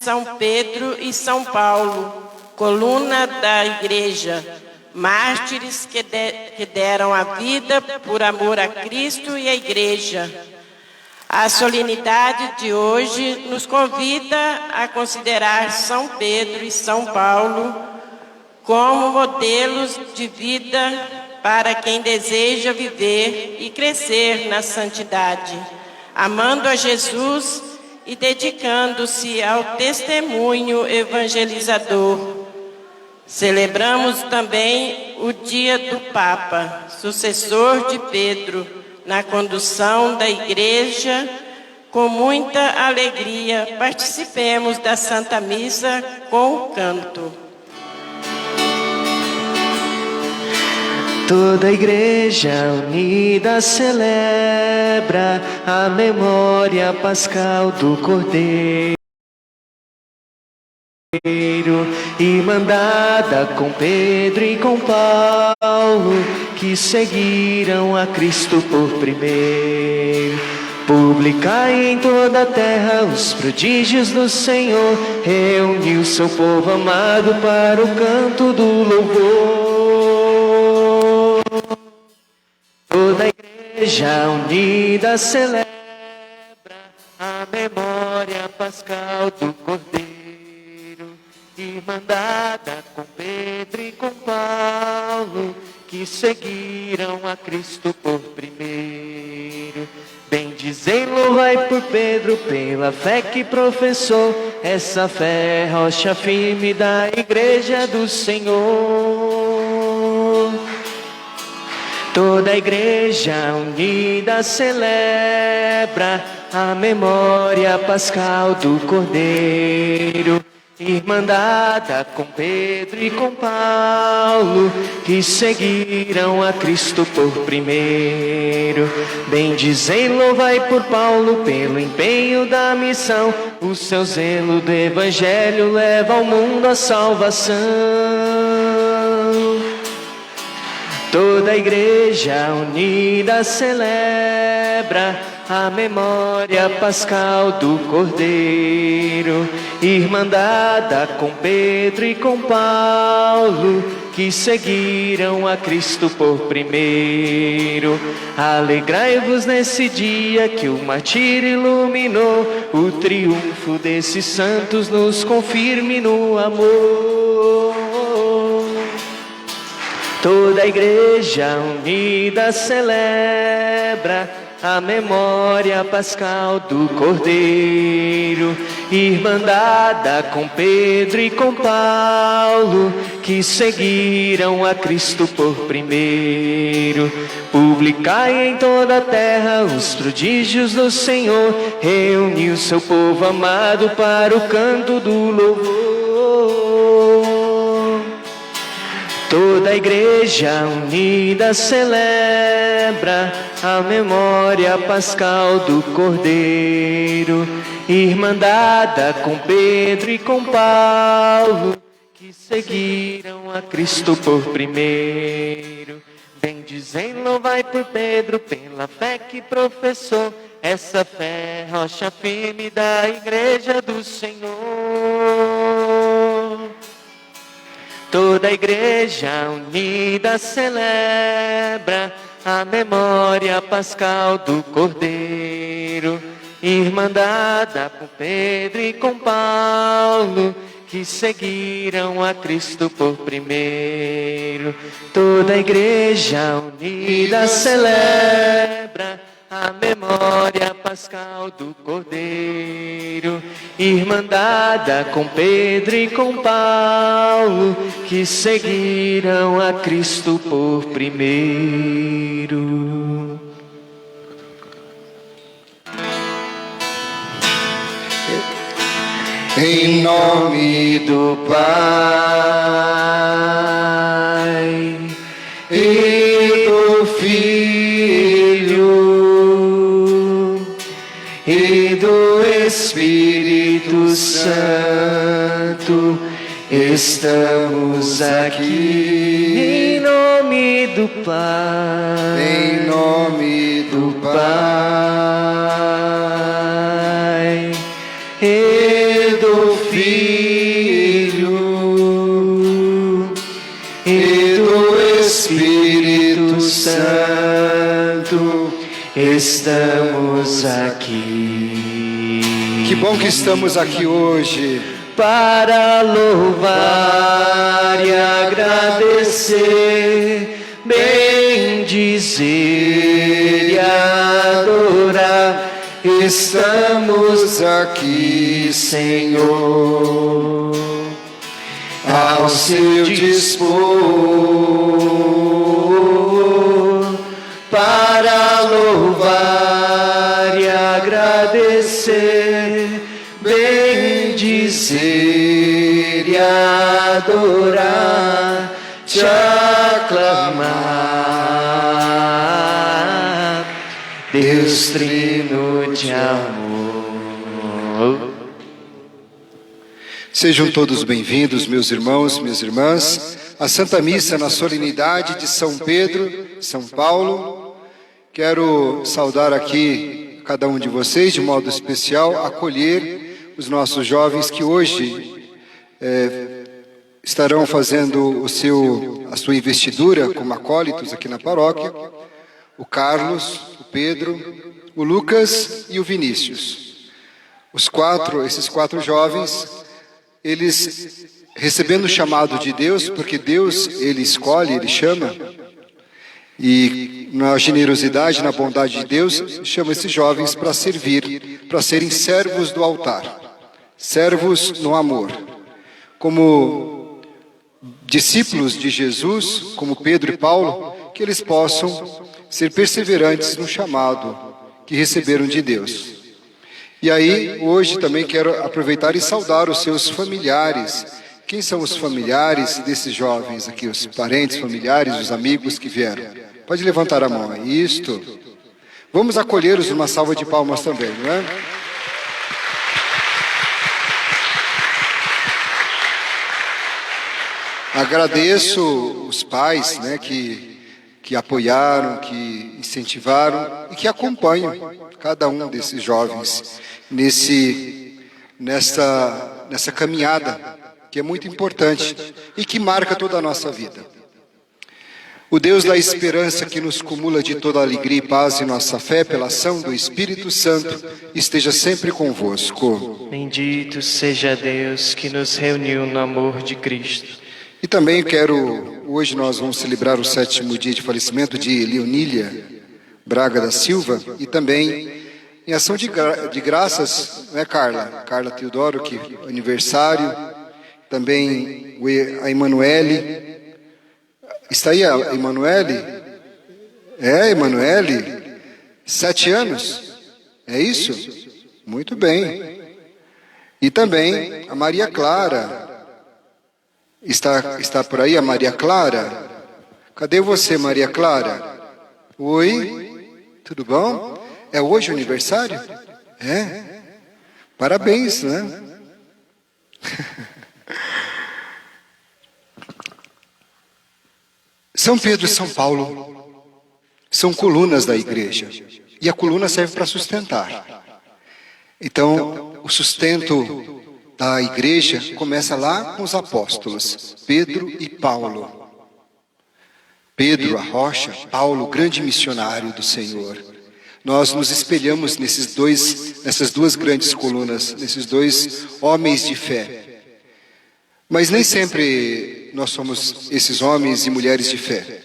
São Pedro e São Paulo, coluna da Igreja, mártires que deram a vida por amor a Cristo e a Igreja. A solenidade de hoje nos convida a considerar São Pedro e São Paulo como modelos de vida para quem deseja viver e crescer na santidade, amando a Jesus e dedicando-se ao testemunho evangelizador. Celebramos também o dia do Papa, sucessor de Pedro, na condução da Igreja. Com muita alegria, participemos da Santa Missa com o canto. Toda a Igreja unida celebra a memória pascal do Cordeiro, irmandada com Pedro e com Paulo, que seguiram a Cristo por primeiro. Publicai em toda a terra os prodígios do Senhor, reuniu seu povo amado para o canto do louvor. Toda a Igreja unida celebra a memória pascal do Cordeiro, irmandada com Pedro e com Paulo, que seguiram a Cristo por primeiro. Bendizei, louvai por Pedro, pela fé que professou, essa fé é rocha firme da Igreja do Senhor. Toda a Igreja unida celebra a memória pascal do Cordeiro, irmandada com Pedro e com Paulo, que seguiram a Cristo por primeiro. Bendizei, louvai por Paulo, pelo empenho da missão, o seu zelo do Evangelho leva ao mundo a salvação. Toda a Igreja unida celebra a memória pascal do Cordeiro, irmandada com Pedro e com Paulo, que seguiram a Cristo por primeiro. Alegrai-vos nesse dia que o martírio iluminou, o triunfo desses santos nos confirme no amor. Toda a Igreja unida celebra a memória pascal do Cordeiro, irmandada com Pedro e com Paulo, que seguiram a Cristo por primeiro. Publicai em toda a terra os prodígios do Senhor, reuniu seu povo amado para o canto do louvor. Toda a Igreja unida celebra a memória pascal do Cordeiro, irmandada com Pedro e com Paulo, que seguiram a Cristo por primeiro. Bendizei, louvai por Pedro, pela fé que professou, essa fé é rocha firme da Igreja do Senhor. Toda a Igreja unida celebra a memória pascal do Cordeiro, irmandada com Pedro e com Paulo, que seguiram a Cristo por primeiro. Toda a Igreja unida celebra a memória pascal do Cordeiro, irmandada com Pedro e com Paulo, que seguiram a Cristo por primeiro. Em nome do Pai e do Filho e do Espírito Santo, estamos aqui. Em nome do Pai, em nome do Pai e do Filho Filho e do Espírito Santo, estamos aqui. Que bom que estamos aqui hoje para louvar e agradecer, bendizer e adorar. Estamos aqui, Senhor, ao seu dispor, para louvar e agradecer, bendizer e adorar, te aclamar, Deus Trino de amor. Sejam todos bem-vindos, meus irmãos, minhas irmãs, à Santa Missa na solenidade de São Pedro, São Paulo. Quero saudar aqui cada um de vocês, de modo especial, acolher os nossos jovens que hoje estarão fazendo a sua investidura como acólitos aqui na paróquia. O Carlos, o Pedro, o Lucas e o Vinícius. Esses quatro jovens, eles recebendo o chamado de Deus, porque Deus, Ele escolhe, Ele chama, e na generosidade, na bondade de Deus, chama esses jovens para servir, para serem servos do altar, servos no amor. Como discípulos de Jesus, como Pedro e Paulo, que eles possam ser perseverantes no chamado que receberam de Deus. E aí, hoje também quero aproveitar e saudar os seus familiares. Quem são os familiares desses jovens aqui? Os parentes, familiares, os amigos que vieram? Pode levantar a mão. Isto. Vamos acolhê-los numa salva de palmas também, não é? Agradeço os pais, né, que apoiaram, que incentivaram e que acompanham cada um desses jovens nessa caminhada que é muito importante e que marca toda a nossa vida. O Deus da esperança que nos cumula de toda alegria e paz em nossa fé pela ação do Espírito Santo esteja sempre convosco. Bendito seja Deus que nos reuniu no amor de Cristo. E também hoje nós vamos celebrar o 7º dia de falecimento de Leonília Braga da Silva e também em ação de graças, né, Carla? Carla Teodoro, que aniversário, também a Emanuele. Está aí a Emanuele? Emanuele, 7 anos, é isso? Muito bem. E também a Maria Clara. Está por aí a Maria Clara? Cadê você, Maria Clara? Oi, tudo bom? É hoje o aniversário? É? Parabéns, né? São Pedro e São Paulo são colunas da igreja. E a coluna serve para sustentar. Então, o sustento da igreja começa lá com os apóstolos, Pedro e Paulo. Pedro, a rocha, Paulo, o grande missionário do Senhor. Nós nos espelhamos nessas duas grandes colunas, nesses dois homens de fé. Mas nem sempre nós somos esses homens e mulheres de fé.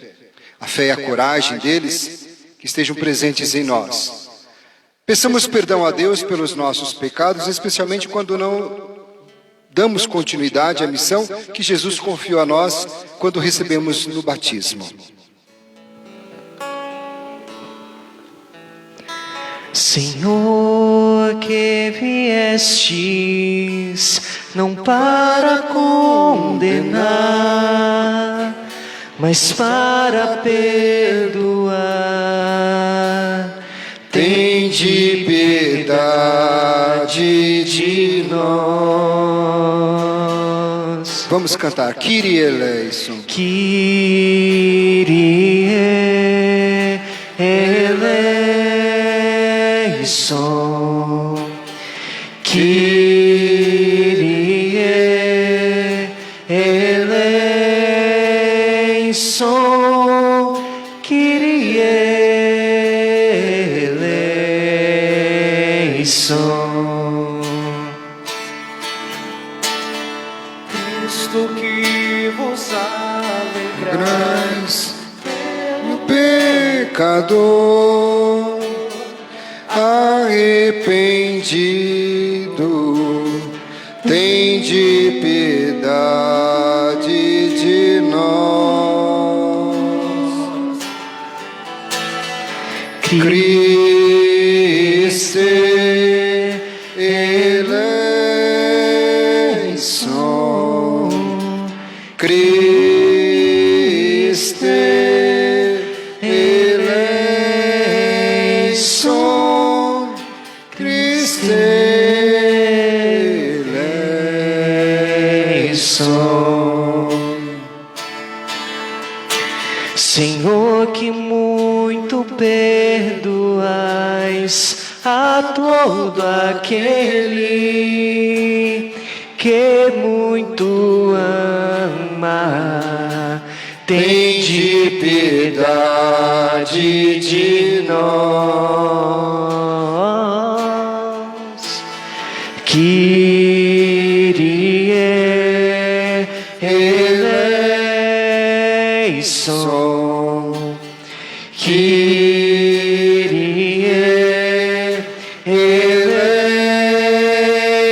A fé e a coragem deles que estejam presentes em nós. Peçamos perdão a Deus pelos nossos pecados, especialmente quando não damos continuidade à missão que Jesus confiou a nós quando recebemos no batismo. Senhor, que viestes não para condenar, mas para perdoar. Tende piedade de nós. Vamos cantar Kyrie eleison. Kyrie eleison. Kyrie eleison, Kyrie eleison. Cristo que vos alegrais O pecador arrependido, tende piedade de nós. Cristo eleison, Cristo eleison, Cristo eleição. Senhor, que muito perdoais a todo aquele que muito ama, tende piedade de nós. Kyrie eleison, Kyrie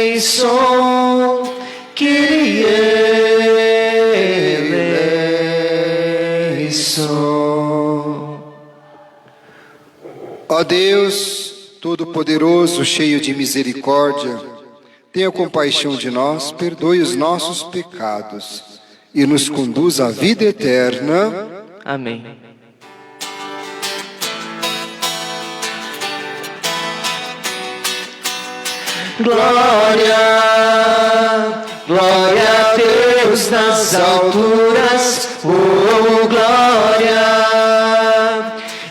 eleison, Kyrie eleison. Ó Deus Todo-Poderoso, cheio de misericórdia, tenha compaixão de nós, perdoe os nossos pecados e nos conduz à vida eterna. Amém. Glória, glória a Deus nas alturas, oh glória,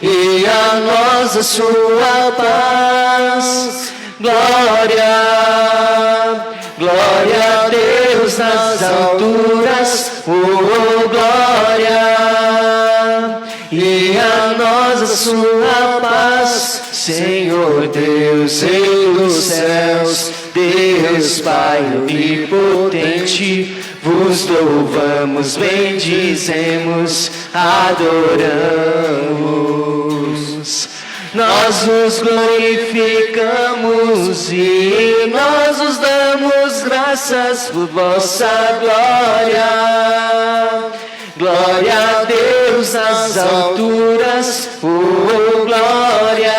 e a nós a sua paz. Glória, glória a Deus nas alturas, oh glória, e a nós a sua paz. Senhor Deus, Rei dos céus, Deus Pai onipotente, vos louvamos, bendizemos, adoramos. Nós os glorificamos e nós os damos graças por vossa glória. Glória a Deus nas alturas, oh glória,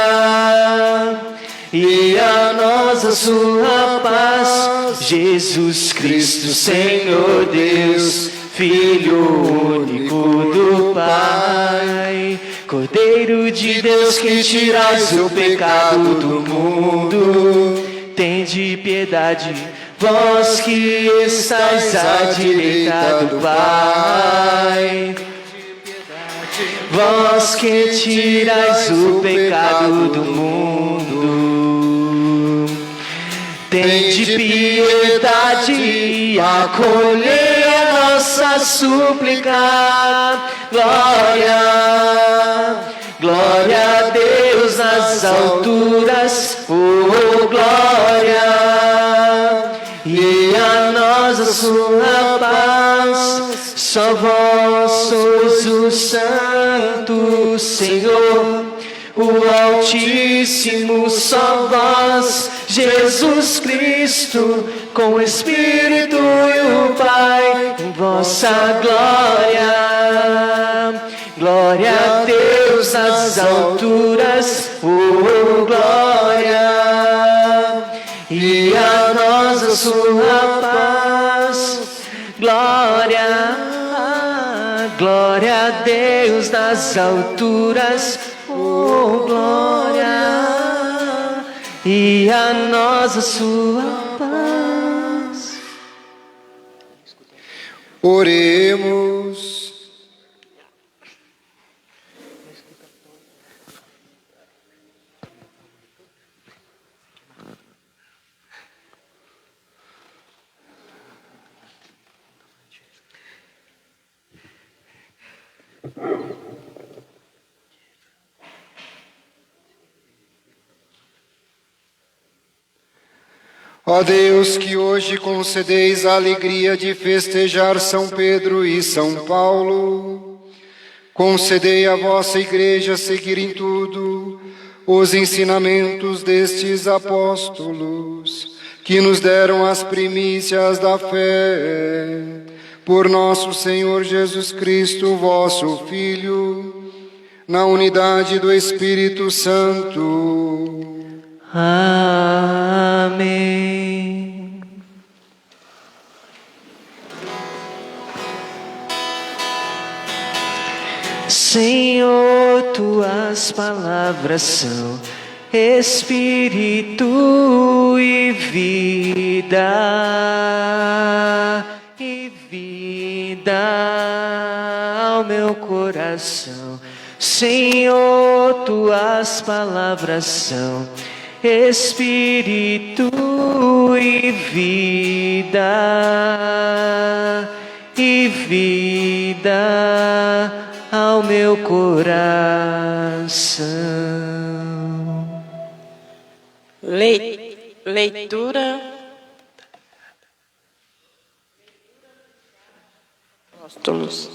e a nós a sua paz. Jesus Cristo, Senhor Deus, Filho único do Pai, Cordeiro de Deus que tirais o pecado do mundo, tende piedade, vós que estáis à direita do Pai, vós que tirais o pecado do mundo, tende piedade e acolhei a nossa súplica. Glória, glória a Deus nas alturas, oh glória, e a nós a sua paz. Só vós sois o Santo Senhor, o Altíssimo, só vós, Jesus Cristo, com o Espírito e o Pai, em vossa glória. Glória a Deus nas alturas, oh glória, e a nós a sua paz. Glória, glória a Deus nas alturas, oh glória, e a nós a sua paz. Oremos. Ó Deus, que hoje concedeis a alegria de festejar São Pedro e São Paulo, concedei à vossa Igreja seguir em tudo os ensinamentos destes apóstolos, que nos deram as primícias da fé. Por nosso Senhor Jesus Cristo, vosso Filho, na unidade do Espírito Santo. Amém. Senhor, tuas palavras são Espírito e vida, ao meu coração. Senhor, tuas palavras são Espírito e vida, ao meu coração. Leitura. Apóstolos.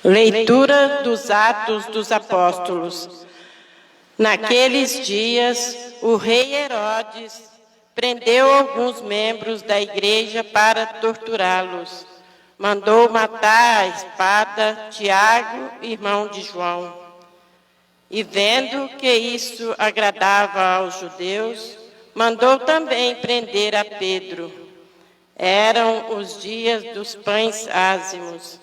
Leitura dos Atos dos Apóstolos. Naqueles dias, o rei Herodes prendeu alguns membros da igreja para torturá-los. Mandou matar à espada Tiago, irmão de João. E vendo que isso agradava aos judeus, mandou também prender a Pedro. Eram os dias dos pães ázimos.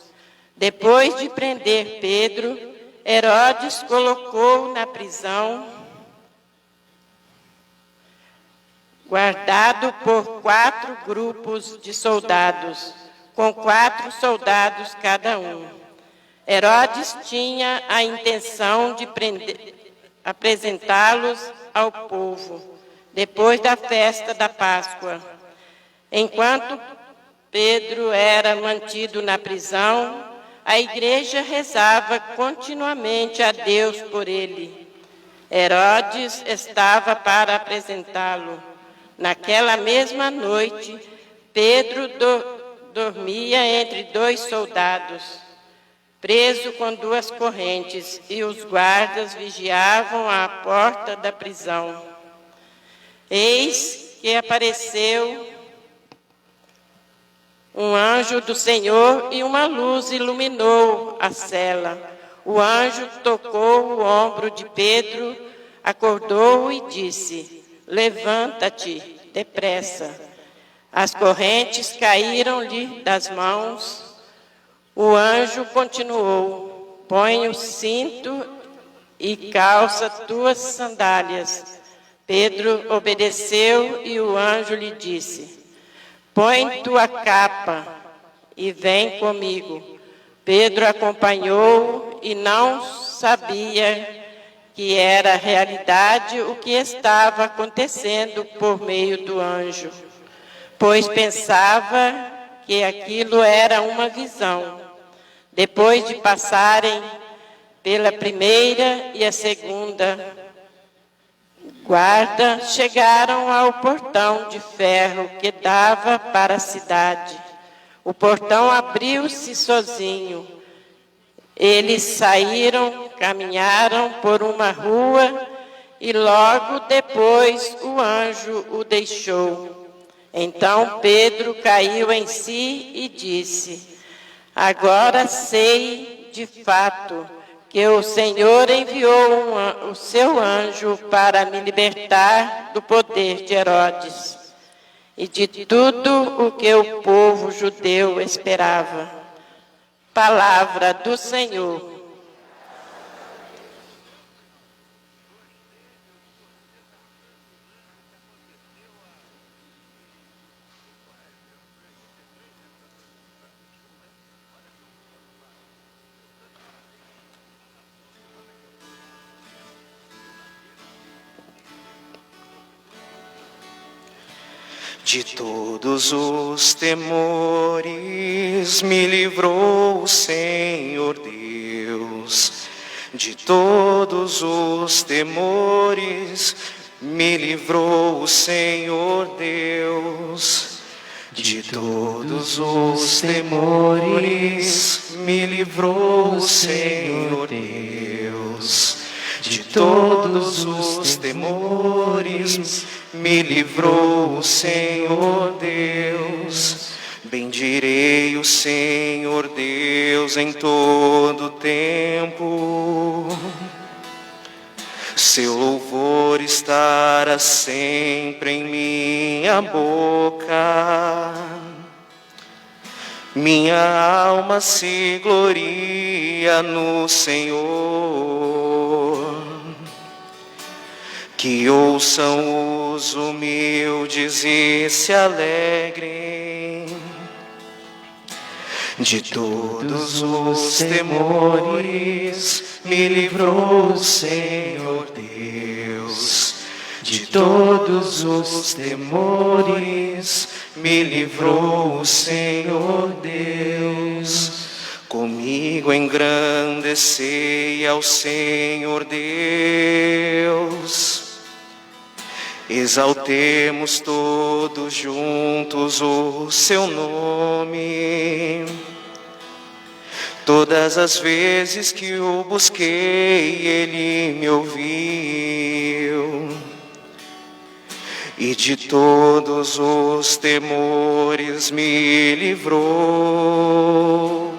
Depois de prender Pedro, Herodes colocou na prisão, guardado por 4 grupos de soldados, com 4 soldados cada um. Herodes tinha a intenção de apresentá-los ao povo, depois da festa da Páscoa. Enquanto Pedro era mantido na prisão, a igreja rezava continuamente a Deus por ele. Herodes estava para apresentá-lo. Naquela mesma noite, Pedro dormia entre 2 soldados, preso com 2 correntes, e os guardas vigiavam a porta da prisão. Eis que apareceu um anjo do Senhor e uma luz iluminou a cela. O anjo tocou o ombro de Pedro, acordou-o e disse: levanta-te depressa. As correntes caíram-lhe das mãos. O anjo continuou: põe o cinto e calça tuas sandálias. Pedro obedeceu e o anjo lhe disse: põe tua capa e vem comigo. Pedro acompanhou e não sabia que era realidade o que estava acontecendo por meio do anjo, pois pensava que aquilo era uma visão. Depois de passarem pela primeira e a segunda guarda, chegaram ao portão de ferro que dava para a cidade. O portão abriu-se sozinho. Eles saíram, caminharam por uma rua e logo depois o anjo o deixou. Então Pedro caiu em si e disse: agora sei de fato que o Senhor enviou o seu anjo para me libertar do poder de Herodes e de tudo o que o povo judeu esperava. Palavra do Senhor. De todos os temores me livrou o Senhor Deus. De todos os temores me livrou o Senhor Deus. De todos os temores me livrou o Senhor Deus. De todos os temores me livrou o Senhor Deus. Bendirei o Senhor Deus em todo tempo. Seu louvor estará sempre em minha boca. Minha alma se gloria no Senhor. Que ouçam os humildes e se alegrem. De todos os temores me livrou o Senhor Deus. De todos os temores me livrou o Senhor Deus. Comigo engrandecei ao Senhor Deus. Exaltemos todos juntos o seu nome. Todas as vezes que o busquei, ele me ouviu. E de todos os temores me livrou.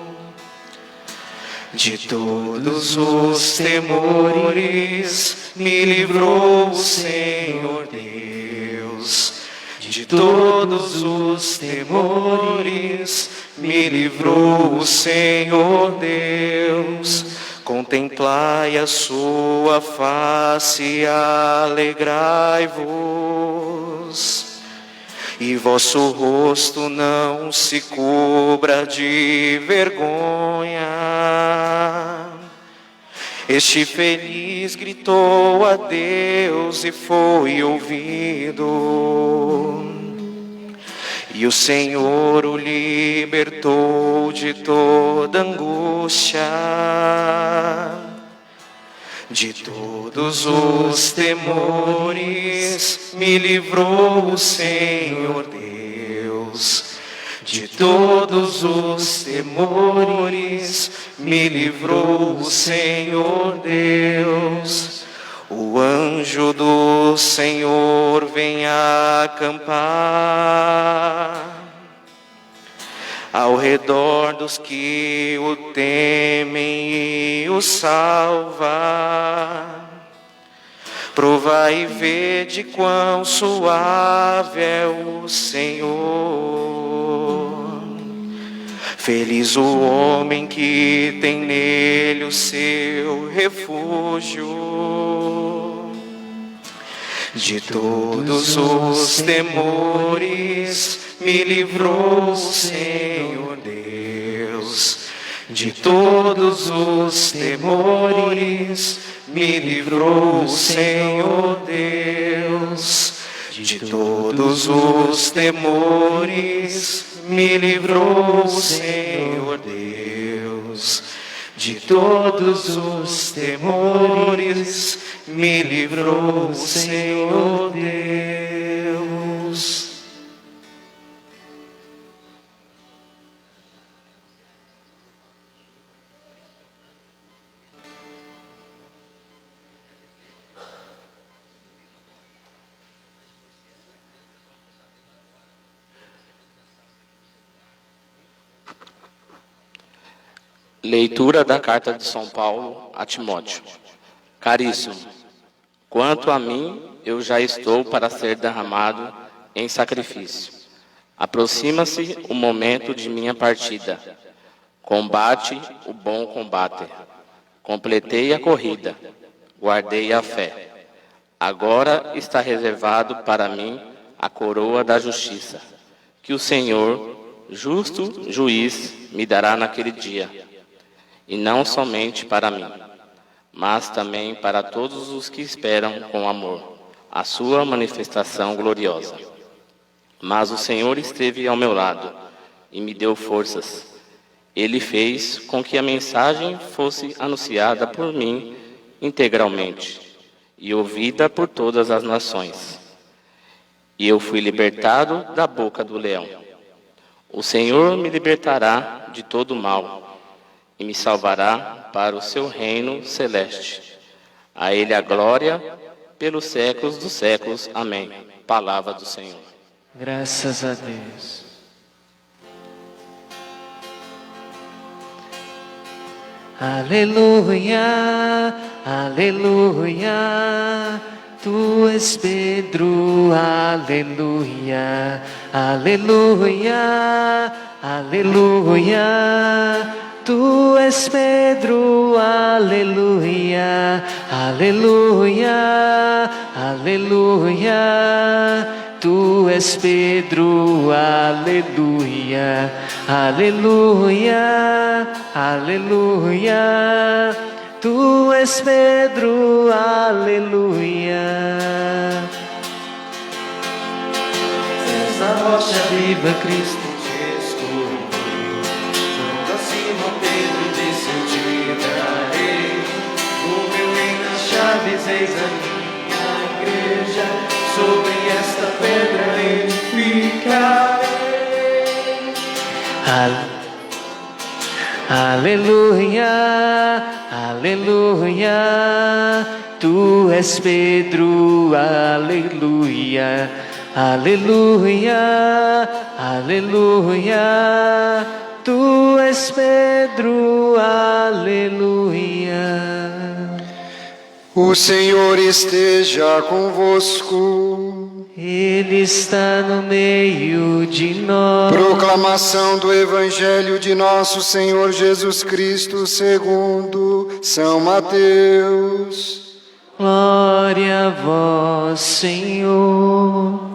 De todos os temores me livrou o Senhor Deus. De todos os temores me livrou o Senhor Deus. Contemplai a sua face e alegrai-vos. E vosso rosto não se cubra de vergonha. Este feliz gritou a Deus e foi ouvido. E o Senhor o libertou de toda angústia. De todos os temores me livrou o Senhor Deus. De todos os temores me livrou o Senhor Deus. O anjo do Senhor vem acampar ao redor dos que o temem e o salva. Provai e vede quão suave é o Senhor. Feliz o homem que tem nele o seu refúgio. De todos os temores me livrou o Senhor Deus. De todos os temores me livrou o Senhor Deus. De todos os temores me livrou o Senhor Deus. De todos os temores me livrou o Senhor Deus. Leitura da Carta de São Paulo a Timóteo. Caríssimo, quanto a mim, eu já estou para ser derramado em sacrifício. Aproxima-se o momento de minha partida. Combate o bom combate. Completei a corrida. Guardei a fé. Agora está reservado para mim a coroa da justiça, que o Senhor, justo juiz, me dará naquele dia. E não somente para mim, mas também para todos os que esperam com amor a sua manifestação gloriosa. Mas o Senhor esteve ao meu lado e me deu forças. Ele fez com que a mensagem fosse anunciada por mim integralmente e ouvida por todas as nações. E eu fui libertado da boca do leão. O Senhor me libertará de todo mal e me salvará para o seu reino celeste. A Ele a glória pelos séculos dos séculos. Amém. Palavra do Senhor. Graças a Deus. Aleluia, aleluia, Tu és Pedro, aleluia, aleluia, aleluia, Tu és Pedro, aleluia, aleluia, aleluia, Tu és Pedro, aleluia, aleluia, aleluia, Tu és Pedro, aleluia. És a rocha viva, Cristo te escolheu. Quando Simão Pedro disse eu te darei, o meu reino as chaves, eis a minha igreja. Sobre esta pedra edificarei. Aleluia, aleluia, Tu és Pedro, aleluia, aleluia, aleluia, Tu és Pedro, aleluia. O Senhor esteja convosco. Ele está no meio de nós. Proclamação do Evangelho de nosso Senhor Jesus Cristo segundo São Mateus. Glória a vós, Senhor.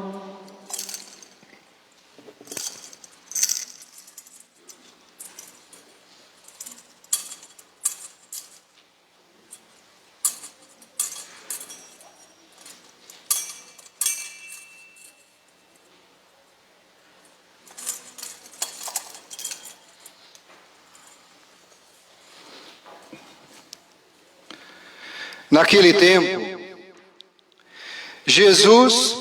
Naquele tempo, Jesus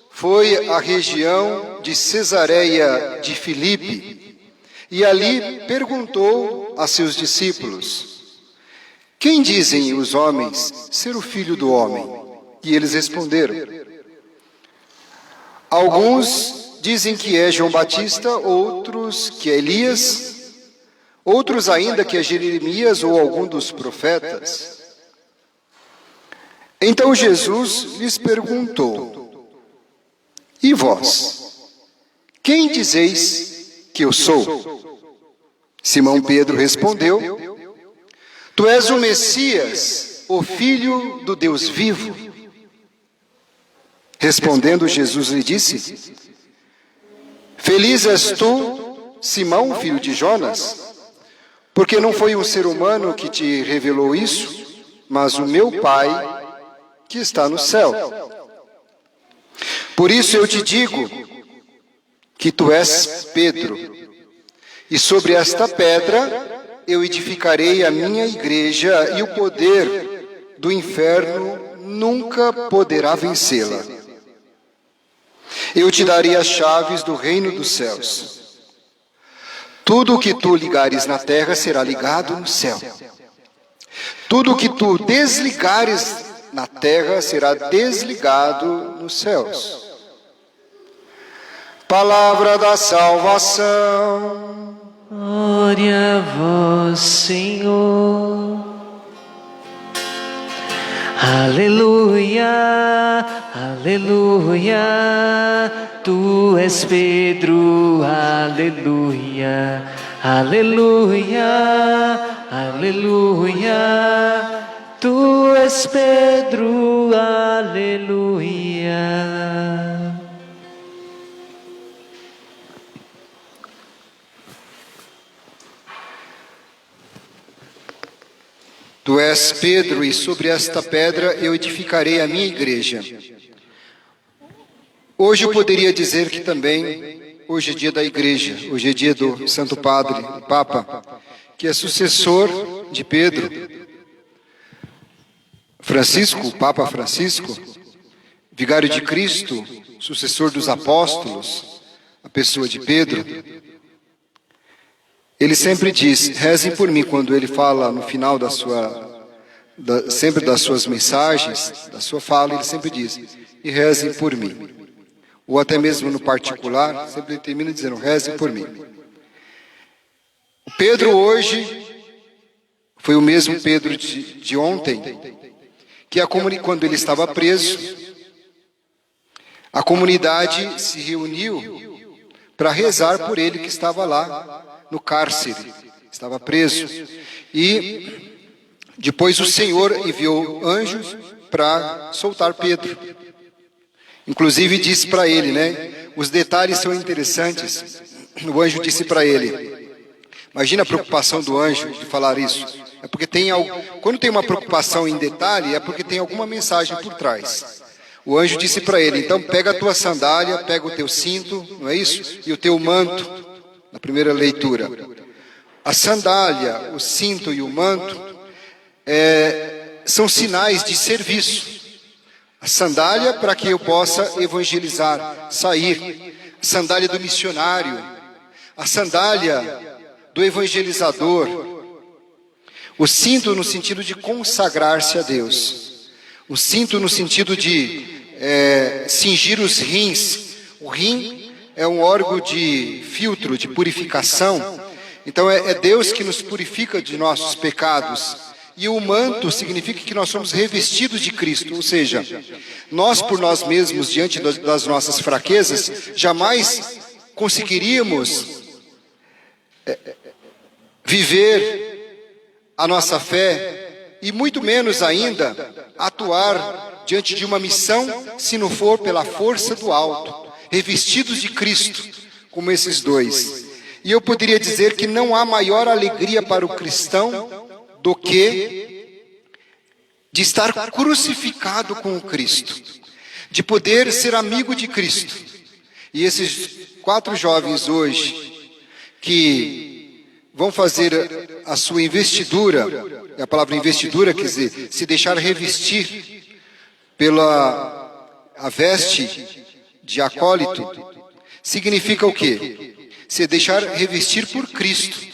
foi à região de Cesareia de Filipe e ali perguntou a seus discípulos: quem dizem os homens ser o Filho do Homem? E eles responderam: alguns dizem que é João Batista, outros que é Elias, outros ainda que é Jeremias ou algum dos profetas. Então Jesus lhes perguntou: e vós, quem dizeis que eu sou? Simão Pedro respondeu: tu és o Messias, o Filho do Deus vivo. Respondendo Jesus lhe disse: feliz és tu, Simão, filho de Jonas, porque não foi um ser humano que te revelou isso, mas o meu Pai que está no céu. Por isso eu te digo que tu és Pedro, e sobre esta pedra eu edificarei a minha igreja, e o poder do inferno nunca poderá vencê-la. Eu te darei as chaves do reino dos céus. Tudo o que tu ligares na terra será ligado no céu. Tudo o que tu desligares na terra será desligado nos céus. Palavra da salvação. Glória a vós, Senhor. Aleluia, aleluia, Tu és Pedro, aleluia, aleluia, aleluia, Tu és Pedro, aleluia. Tu és Pedro, e sobre esta pedra eu edificarei a minha igreja. Hoje eu poderia dizer que também, hoje é dia da Igreja, hoje é dia do Santo Padre, Papa, que é sucessor de Pedro. Francisco, o Papa Francisco, vigário de Cristo, sucessor dos apóstolos, a pessoa de Pedro, ele sempre diz, rezem por mim, quando ele fala no final sempre das suas mensagens, da sua fala, ele sempre diz, e rezem por mim. Ou até mesmo no particular, sempre ele termina dizendo, rezem por mim. O Pedro hoje foi o mesmo Pedro de ontem, que quando ele estava preso, a comunidade se reuniu para rezar por ele que estava lá no cárcere, estava preso. E depois o Senhor enviou anjos para soltar Pedro. Inclusive disse para ele, né? Os detalhes são interessantes. O anjo disse para ele, imagina a preocupação do anjo de falar isso. É porque quando tem uma preocupação em detalhe, é porque tem alguma mensagem por trás. O anjo disse para ele, então pega a tua sandália, pega o teu cinto, não é isso? E o teu manto, na primeira leitura. A sandália, o cinto e o manto são sinais de serviço. A sandália para que eu possa evangelizar, sair. A sandália do missionário. A sandália do evangelizador. O cinto no sentido de consagrar-se a Deus. O cinto no sentido de cingir os rins. O rim é um órgão de filtro, de purificação. Então é Deus que nos purifica de nossos pecados. E o manto significa que nós somos revestidos de Cristo. Ou seja, nós por nós mesmos, diante das nossas fraquezas, jamais conseguiríamos viver a nossa fé e muito menos ainda atuar diante de uma missão se não for pela força do alto, revestidos de Cristo, como esses dois. E eu poderia dizer que não há maior alegria para o cristão do que de estar crucificado com o Cristo, de poder ser amigo de Cristo. E esses 4 jovens hoje que vão fazer a sua investidura, a palavra investidura quer dizer se deixar revestir pela a veste de acólito, significa o quê? Se deixar revestir por Cristo.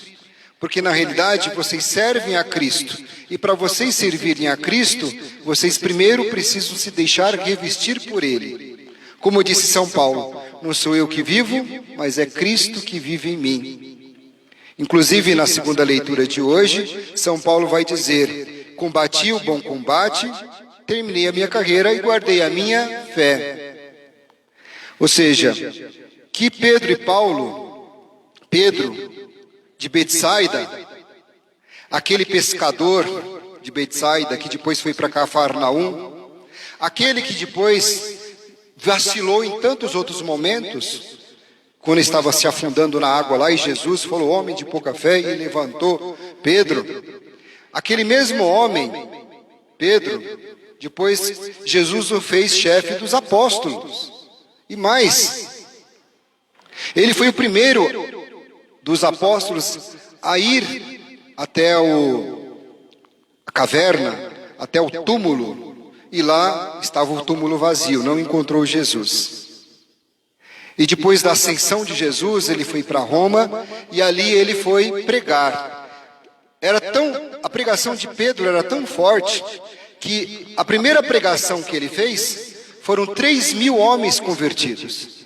Porque na realidade vocês servem a Cristo. E para vocês servirem a Cristo, vocês primeiro precisam se deixar revestir por Ele. Como disse São Paulo, não sou eu que vivo, mas é Cristo que vive em mim. Inclusive na segunda leitura de hoje, São Paulo vai dizer, combati o bom combate, terminei a minha carreira e guardei a minha fé. Ou seja, que Pedro e Paulo, Pedro de Betsaida, aquele pescador de Betsaida que depois foi para Cafarnaum, aquele que depois vacilou em tantos outros momentos, quando estava se afundando na água lá e Jesus falou, homem de pouca fé, e levantou Pedro. Aquele mesmo homem, Pedro, depois Jesus o fez chefe dos apóstolos. E mais, ele foi o primeiro dos apóstolos a ir até a caverna, até o túmulo, e lá estava o túmulo vazio, não encontrou Jesus. E depois da ascensão de Jesus, ele foi para Roma, e ali ele foi pregar. A pregação de Pedro era tão forte, que a primeira pregação que ele fez, foram 3.000 homens convertidos.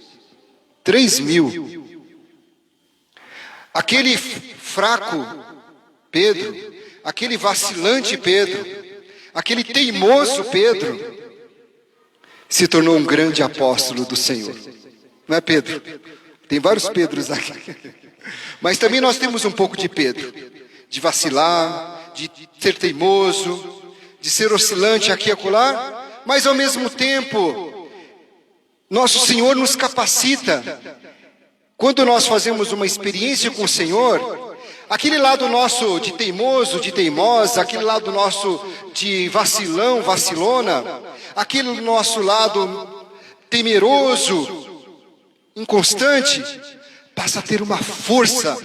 3.000. Aquele fraco Pedro, aquele vacilante Pedro, aquele teimoso Pedro, se tornou um grande apóstolo do Senhor. Não é Pedro? Tem vários Pedros aqui. Mas também nós temos um pouco de Pedro, de vacilar, de ser teimoso, de ser oscilante aqui e acolá, mas ao mesmo tempo, nosso Senhor nos capacita. Quando nós fazemos uma experiência com o Senhor, aquele lado nosso de teimoso, de teimosa, aquele lado nosso de vacilão, vacilona, aquele nosso lado temeroso, inconstante, passa a ter uma força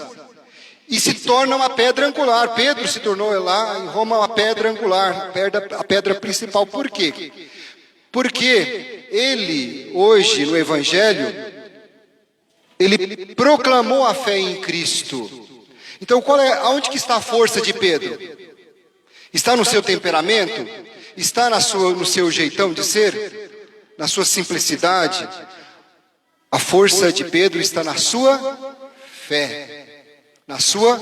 e se torna uma pedra angular. Pedro se tornou lá em Roma uma pedra angular, a pedra principal. Por quê? Porque ele, hoje no Evangelho, ele proclamou a fé em Cristo. Então, aonde que está a força de Pedro? Está no seu temperamento? Está no seu jeitão de ser? Na sua simplicidade? A força de Pedro está na sua fé, na sua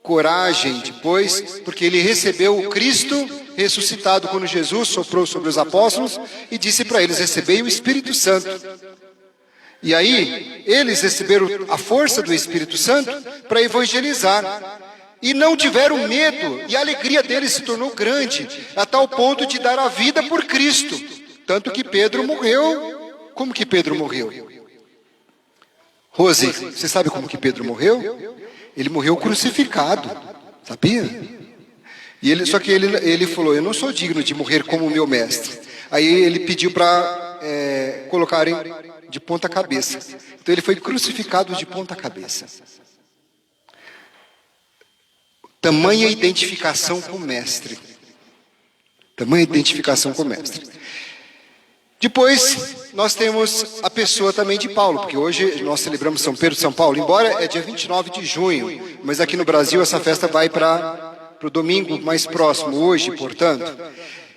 coragem depois, porque ele recebeu o Cristo ressuscitado quando Jesus soprou sobre os apóstolos e disse para eles: recebei o Espírito Santo. E aí, eles receberam a força do Espírito Santo para evangelizar. E não tiveram medo, e a alegria deles se tornou grande, a tal ponto de dar a vida por Cristo. Tanto que Pedro morreu. Como que Pedro morreu? Rose, você sabe como que Pedro morreu? Ele morreu crucificado, sabia? Só que ele falou: eu não sou digno de morrer como o meu mestre. Aí ele pediu para colocarem de ponta cabeça. Então ele foi crucificado de ponta cabeça. Tamanha identificação com o mestre. Tamanha identificação com o mestre. Depois, nós temos a pessoa também de Paulo, porque hoje nós celebramos São Pedro e São Paulo, embora é dia 29 de junho, mas aqui no Brasil essa festa vai para o domingo mais próximo, hoje, portanto.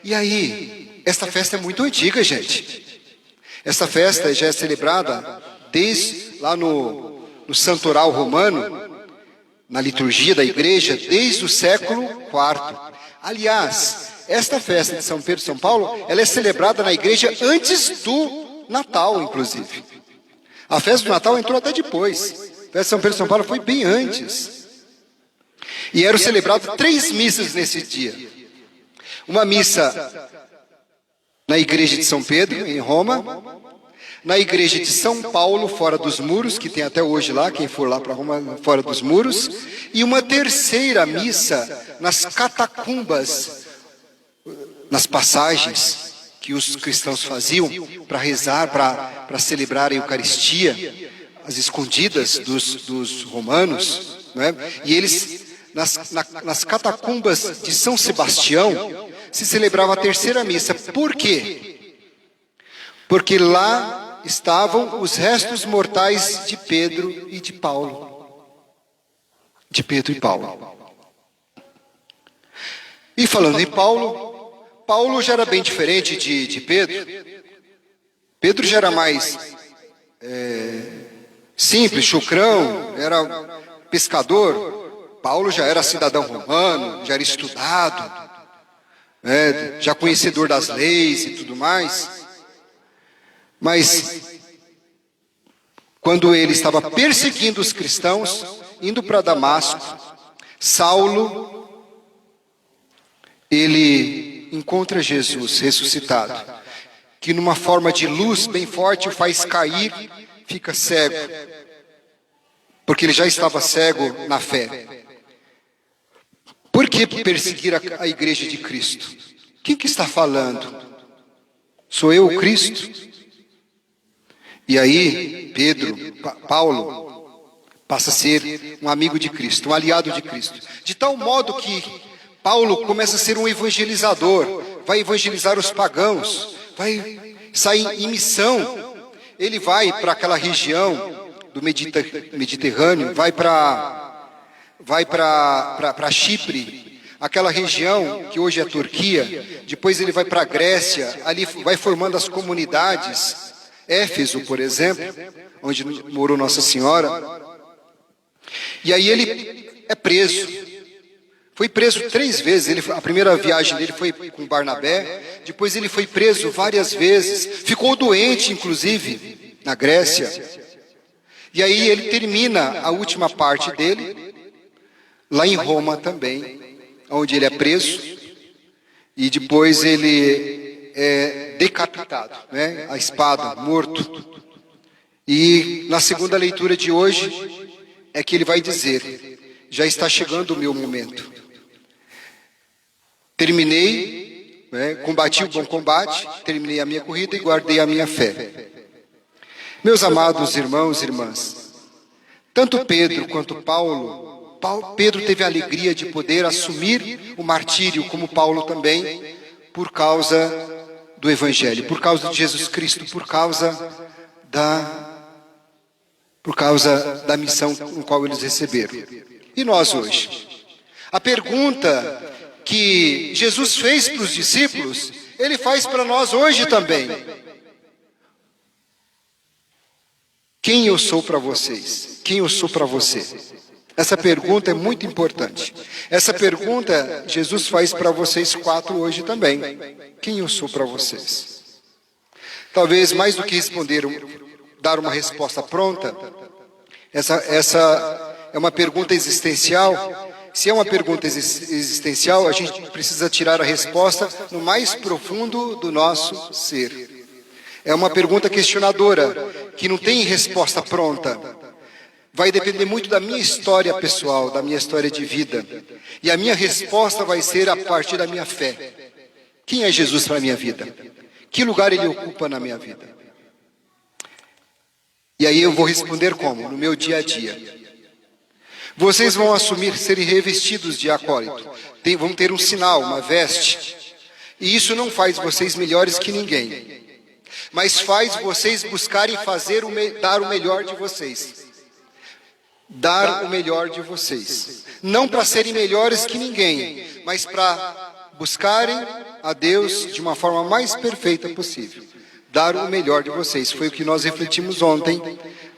E aí, essa festa é muito antiga, gente. Essa festa já é celebrada desde lá no santoral romano, na liturgia da igreja, desde o século IV. Aliás, esta festa de São Pedro e São Paulo, ela é celebrada na igreja antes do Natal, inclusive. A festa do Natal entrou até depois. A festa de São Pedro e São Paulo foi bem antes. E eram celebradas 3 missas nesse dia. Uma missa na igreja de São Pedro, em Roma. Na igreja de São Paulo, fora dos muros, que tem até hoje lá, quem for lá para Roma, fora dos muros. E uma terceira missa nas catacumbas, nas passagens que os cristãos faziam para rezar, para celebrar a Eucaristia, as escondidas dos romanos, né? E eles, nas catacumbas de São Sebastião, se celebrava a terceira missa. Por quê? Porque lá estavam os restos mortais de Pedro e de Paulo. De Pedro e Paulo. E falando em Paulo, Paulo já era bem diferente de Pedro. Pedro já era mais simples, chucrão, era pescador. Paulo já era cidadão romano, já era estudado, já conhecedor das leis e tudo mais. Mas, quando ele estava perseguindo os cristãos, indo para Damasco, Saulo, ele encontra Jesus ressuscitado, que numa forma de luz bem forte o faz cair, fica cego, porque ele já estava cego na fé. Por que perseguir a igreja de Cristo? Quem que está falando? Sou eu, o Cristo? E aí, Paulo, passa a ser um amigo de Cristo, um aliado de Cristo. De tal modo que Paulo começa a ser um evangelizador, vai evangelizar os pagãos, vai sair em missão. Ele vai para aquela região do Mediterrâneo, vai para Chipre, aquela região que hoje é a Turquia. Depois ele vai para a Grécia, ali vai formando as comunidades. Éfeso, por exemplo, onde morou Nossa Senhora. E aí ele é preso. Foi preso 3 vezes. A primeira viagem dele foi com Barnabé. Depois ele foi preso várias vezes. Ficou doente, inclusive, na Grécia. E aí ele termina a última parte dele lá em Roma também, onde ele é preso. E depois ele é decapitado, né? A espada, morto. E na segunda leitura de hoje é que ele vai dizer: já está chegando o meu momento. Terminei né? Combati o bom combate, terminei a minha corrida e guardei a minha fé. Meus amados irmãos e irmãs, tanto Pedro quanto Paulo, Pedro teve a alegria de poder assumir o martírio, como Paulo também, por causa do Evangelho, por causa de Jesus Cristo, por causa da missão no qual eles receberam. E nós hoje? A pergunta que Jesus fez para os discípulos, Ele faz para nós hoje também. Quem eu sou para vocês? Quem eu sou para você? Essa pergunta é muito importante. Essa pergunta Jesus faz para vocês 4 hoje também. Quem eu sou para vocês? Talvez mais do que responder, dar uma resposta pronta, essa é uma pergunta existencial. Se é uma pergunta existencial, a gente precisa tirar a resposta no mais profundo do nosso ser. É uma pergunta questionadora, que não tem resposta pronta. Vai depender muito da minha história pessoal, da minha história de vida. E a minha resposta vai ser a partir da minha fé. Quem é Jesus para a minha vida? Que lugar Ele ocupa na minha vida? E aí eu vou responder como? No meu dia a dia. Vocês vão assumir serem revestidos de acólito. Vão ter um sinal, uma veste. E isso não faz vocês melhores que ninguém. Mas faz vocês buscarem dar o melhor de vocês. Dar o melhor de vocês. Não para serem melhores que ninguém, mas para buscarem a Deus de uma forma mais perfeita possível. Dar o melhor de vocês. Foi o que nós refletimos ontem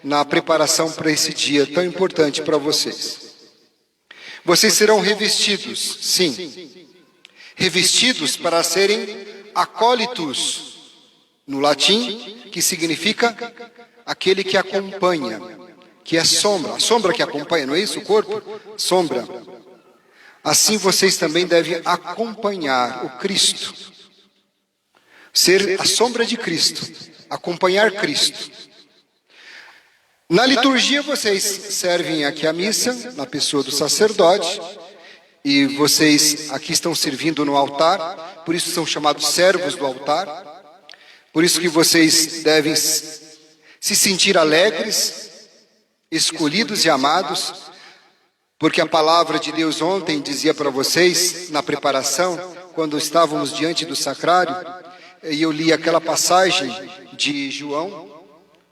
na preparação para esse dia tão importante para vocês. Vocês serão revestidos, sim. Revestidos para serem acólitos, no latim, que significa aquele que acompanha, que é sombra. A sombra que acompanha, não é isso? O corpo? Sombra. Assim vocês também devem acompanhar o Cristo. Ser a sombra de Cristo. Acompanhar Cristo. Na liturgia vocês servem aqui a missa, na pessoa do sacerdote, e vocês aqui estão servindo no altar, por isso são chamados servos do altar, por isso que vocês devem se sentir alegres, escolhidos e amados, porque a palavra de Deus ontem dizia para vocês, na preparação, quando estávamos diante do sacrário, e eu li aquela passagem de João,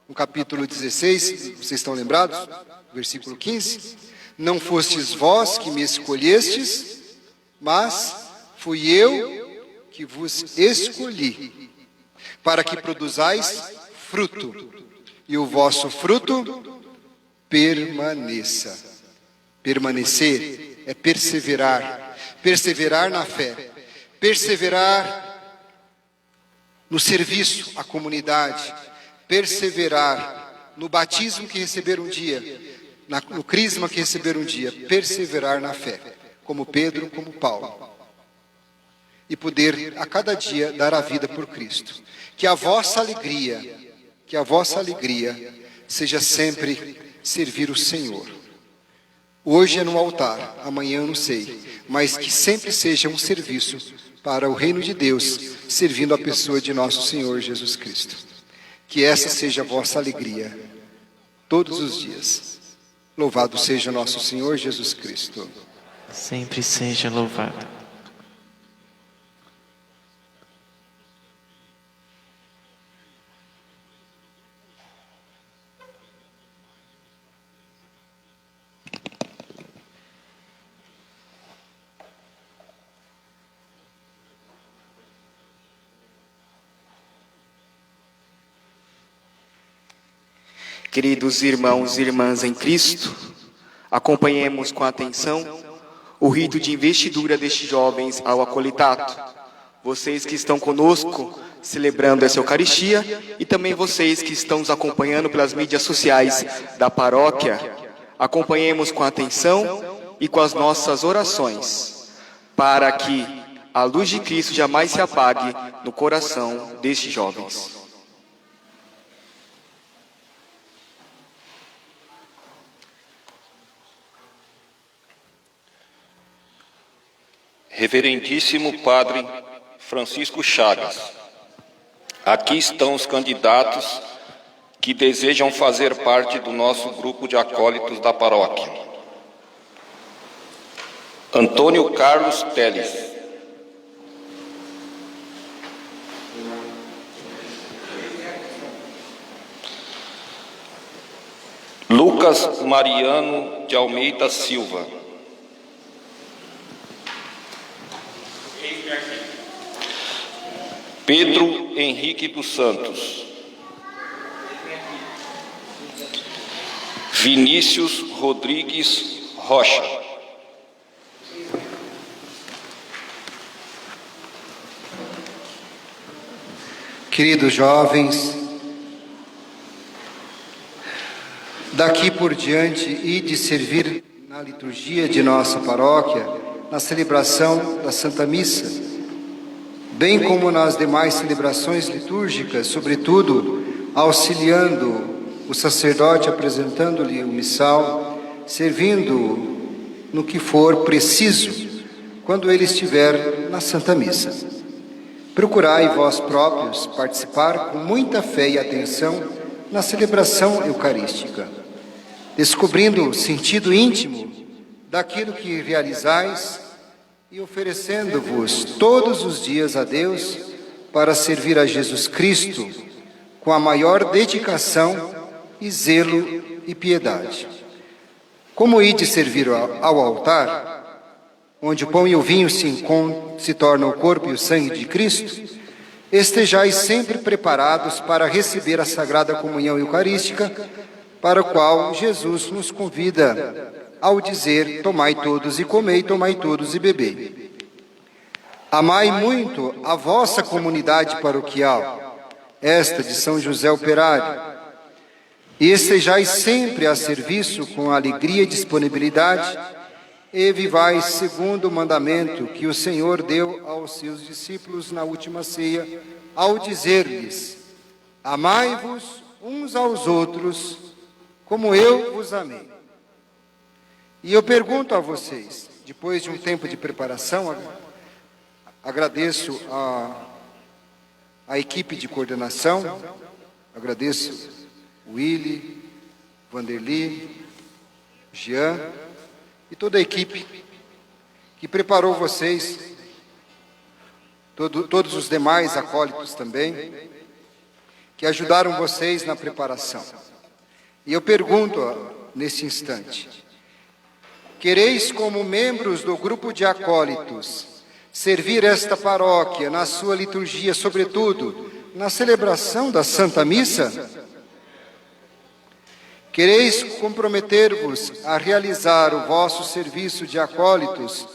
no capítulo 16, vocês estão lembrados? Versículo 15. Não fostes vós que me escolhestes, mas fui eu que vos escolhi, para que produzais fruto, e o vosso fruto permaneça. Permanecer é perseverar, perseverar na fé, perseverar no serviço à comunidade, perseverar no batismo que receberam um dia, no crisma que receberam um dia, perseverar na fé, como Pedro, como Paulo, e poder a cada dia dar a vida por Cristo. Que a vossa alegria seja sempre servir o Senhor. Hoje é no altar, amanhã eu não sei, mas que sempre seja um serviço para o reino de Deus, servindo a pessoa de nosso Senhor Jesus Cristo. Que essa seja a vossa alegria, todos os dias. Louvado seja nosso Senhor Jesus Cristo. Sempre seja louvado. Queridos irmãos e irmãs em Cristo, acompanhemos com atenção o rito de investidura destes jovens ao acolitato. Vocês que estão conosco celebrando essa Eucaristia e também vocês que estão nos acompanhando pelas mídias sociais da paróquia, acompanhemos com atenção e com as nossas orações, para que a luz de Cristo jamais se apague no coração destes jovens. Reverendíssimo Padre Francisco Chagas. Aqui estão os candidatos que desejam fazer parte do nosso grupo de acólitos da paróquia. Antônio Carlos Teles. Lucas Mariano de Almeida Silva. Pedro Henrique dos Santos. Vinícius Rodrigues Rocha. Queridos jovens, daqui por diante, ide servir na liturgia de nossa paróquia, na celebração da Santa Missa, bem como nas demais celebrações litúrgicas, sobretudo auxiliando o sacerdote, apresentando-lhe o missal, servindo no que for preciso, quando ele estiver na Santa Missa. Procurai vós próprios participar com muita fé e atenção na celebração eucarística, descobrindo o sentido íntimo daquilo que realizais e oferecendo-vos todos os dias a Deus para servir a Jesus Cristo com a maior dedicação e zelo e piedade. Como ide servir ao altar, onde o pão e o vinho se tornam o corpo e o sangue de Cristo, estejais sempre preparados para receber a Sagrada Comunhão Eucarística, para o qual Jesus nos convida ao dizer: tomai todos e comei, tomai todos e bebei. Amai muito a vossa comunidade paroquial, esta de São José Operário, e estejais sempre a serviço com alegria e disponibilidade, e vivais segundo o mandamento que o Senhor deu aos seus discípulos na última ceia, ao dizer-lhes: amai-vos uns aos outros, como eu vos amei. E eu pergunto a vocês, depois de um tempo de preparação, agradeço a equipe de coordenação, agradeço o Willy, Vanderly, Jean e toda a equipe que preparou vocês, todos os demais acólitos também, que ajudaram vocês na preparação. E eu pergunto nesse instante: quereis, como membros do grupo de acólitos, servir esta paróquia na sua liturgia, sobretudo na celebração da Santa Missa? Quereis comprometer-vos a realizar o vosso serviço de acólitos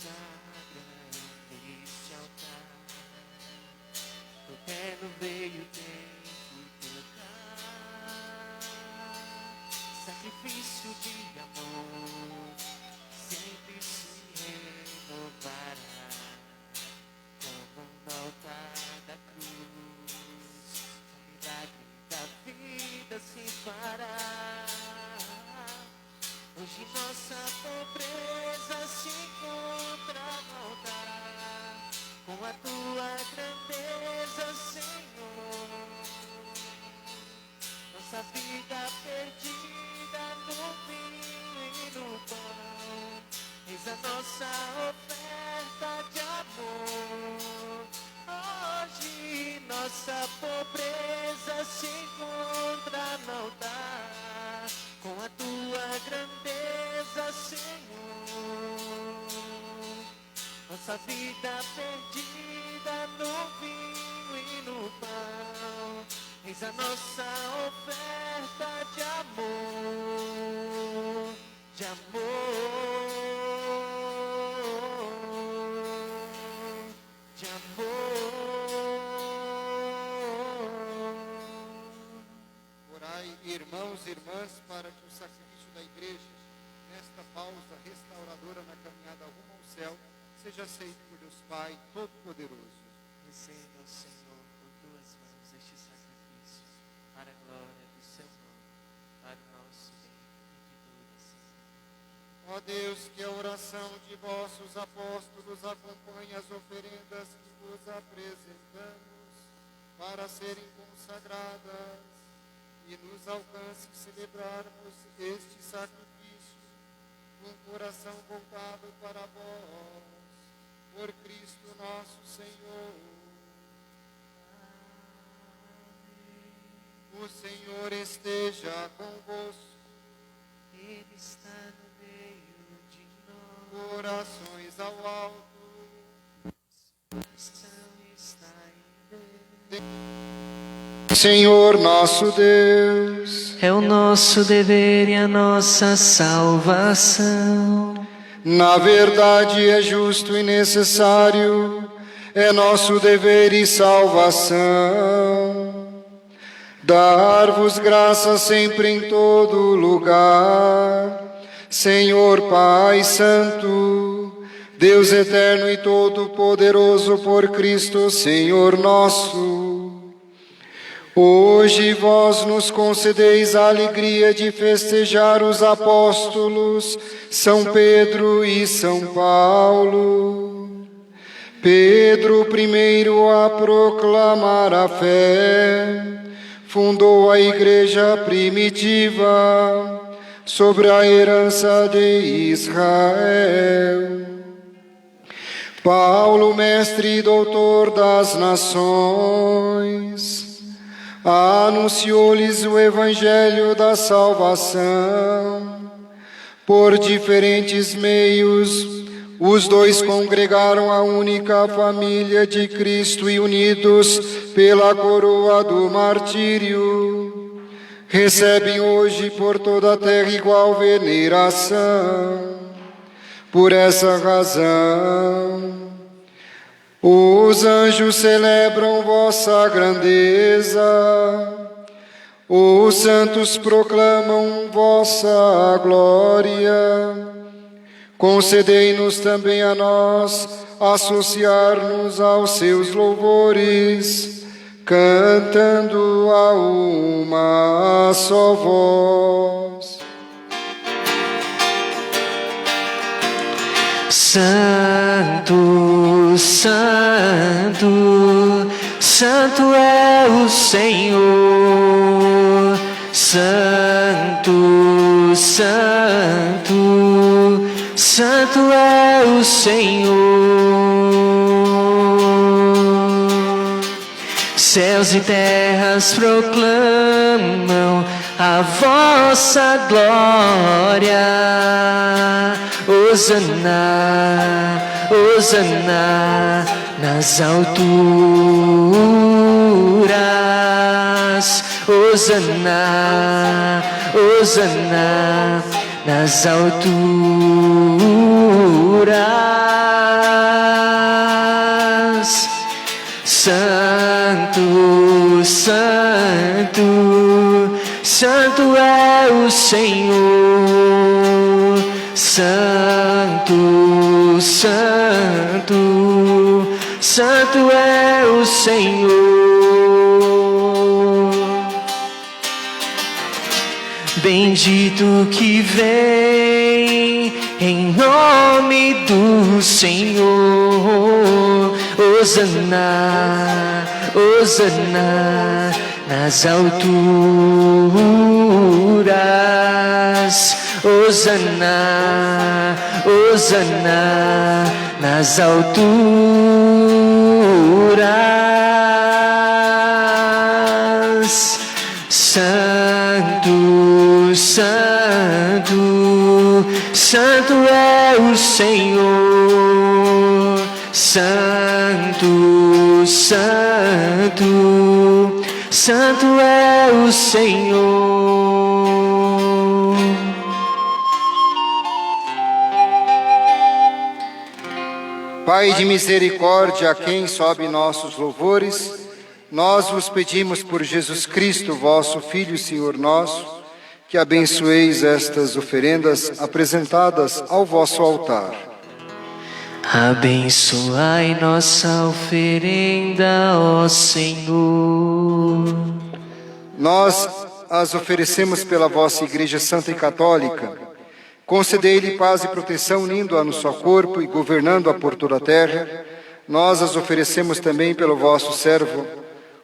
consagra neste altar. O Eterno veio tempo tocar, sacrifício de amor sempre se renovará, como no altar da cruz, o milagre da vida se fará. Hoje nossa pobreza se encontra no altar, com a tua grandeza, Senhor. Nossa vida perdida no vinho e no pão, eis a nossa oferta de amor. Hoje nossa pobreza se encontra no altar, com a tua grandeza, Senhor. Nossa vida perdida no vinho e no pão, eis a nossa oferta de amor, de amor, de amor. Orai, irmãos e irmãs, para que o sacrifício da igreja, nesta pausa restauradora na caminhada rumo ao céu, seja aceito por Deus Pai Todo-Poderoso. Receba, Senhor, por tuas mãos este sacrifício, para a glória do seu nome, para o nosso bem e de toda sempre. Ó Deus, que a oração de vossos apóstolos acompanhe as oferendas que vos apresentamos, para serem consagradas, e nos alcance celebrarmos este sacrifício com o coração voltado para vós, por Cristo nosso Senhor. O Senhor esteja convosco. Ele está no meio de nós. Corações ao alto. O coração está em Deus. Senhor nosso Deus, É o nosso dever e a nossa salvação. na verdade é justo e necessário, é nosso dever e salvação. Dar-vos graças sempre em todo lugar, Senhor Pai Santo, Deus eterno e todo-poderoso, por Cristo Senhor nosso. Hoje vós nos concedeis a alegria de festejar os apóstolos São Pedro e São Paulo. Pedro, primeiro a proclamar a fé, fundou a igreja primitiva sobre a herança de Israel. Paulo, mestre e doutor das nações, anunciou-lhes o evangelho da salvação. Por diferentes meios, os dois congregaram a única família de Cristo e, unidos pela coroa do martírio, recebem hoje por toda a terra igual veneração. Por essa razão, os anjos celebram vossa grandeza, os santos proclamam vossa glória. Concedei-nos também a nós associar-nos aos seus louvores, cantando a uma só voz. Santo, Santo, Santo é o Senhor. Santo, Santo, Santo é o Senhor. Céus e terras proclamam a vossa glória. Hosana, Hosana nas alturas. Hosana, Hosana nas alturas. Santo, Santo, Santo é o Senhor. Santo, Santo, Santo é o Senhor. Bendito que vem em nome do Senhor. Hosana, Hosana nas alturas. Hosana, Hosana nas alturas. Santo, Santo, Santo é o Senhor. Santo, Santo, Santo é o Senhor. Pai de misericórdia, a quem sobe nossos louvores, nós vos pedimos por Jesus Cristo, vosso Filho e Senhor nosso, que abençoeis estas oferendas apresentadas ao vosso altar. Abençoai nossa oferenda, ó Senhor. Nós as oferecemos pela vossa Igreja Santa e Católica. Concedei-lhe paz e proteção, unindo-a no seu corpo e governando-a por toda a terra. Nós as oferecemos também pelo vosso servo,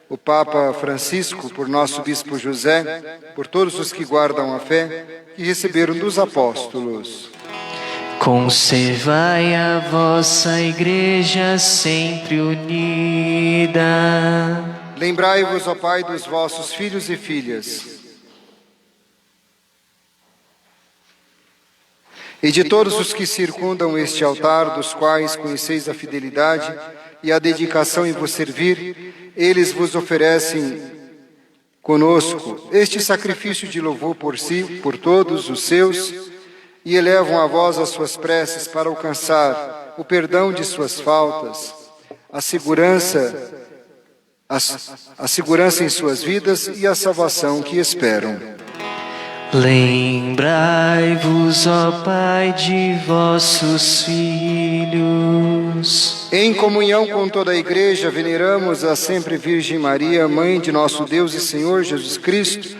o Papa Francisco, por nosso Bispo José, por todos os que guardam a fé, que receberam dos apóstolos. Conservai a vossa Igreja sempre unida. Lembrai-vos, ó Pai, dos vossos filhos e filhas, e de todos os que circundam este altar, dos quais conheceis a fidelidade e a dedicação em vos servir. Eles vos oferecem conosco este sacrifício de louvor por si, por todos os seus, e elevam a vós as suas preces para alcançar o perdão de suas faltas, a segurança em suas vidas e a salvação que esperam. Lembrai-vos, ó Pai, de vossos filhos. Em comunhão com toda a Igreja, veneramos a sempre Virgem Maria, Mãe de nosso Deus e Senhor Jesus Cristo,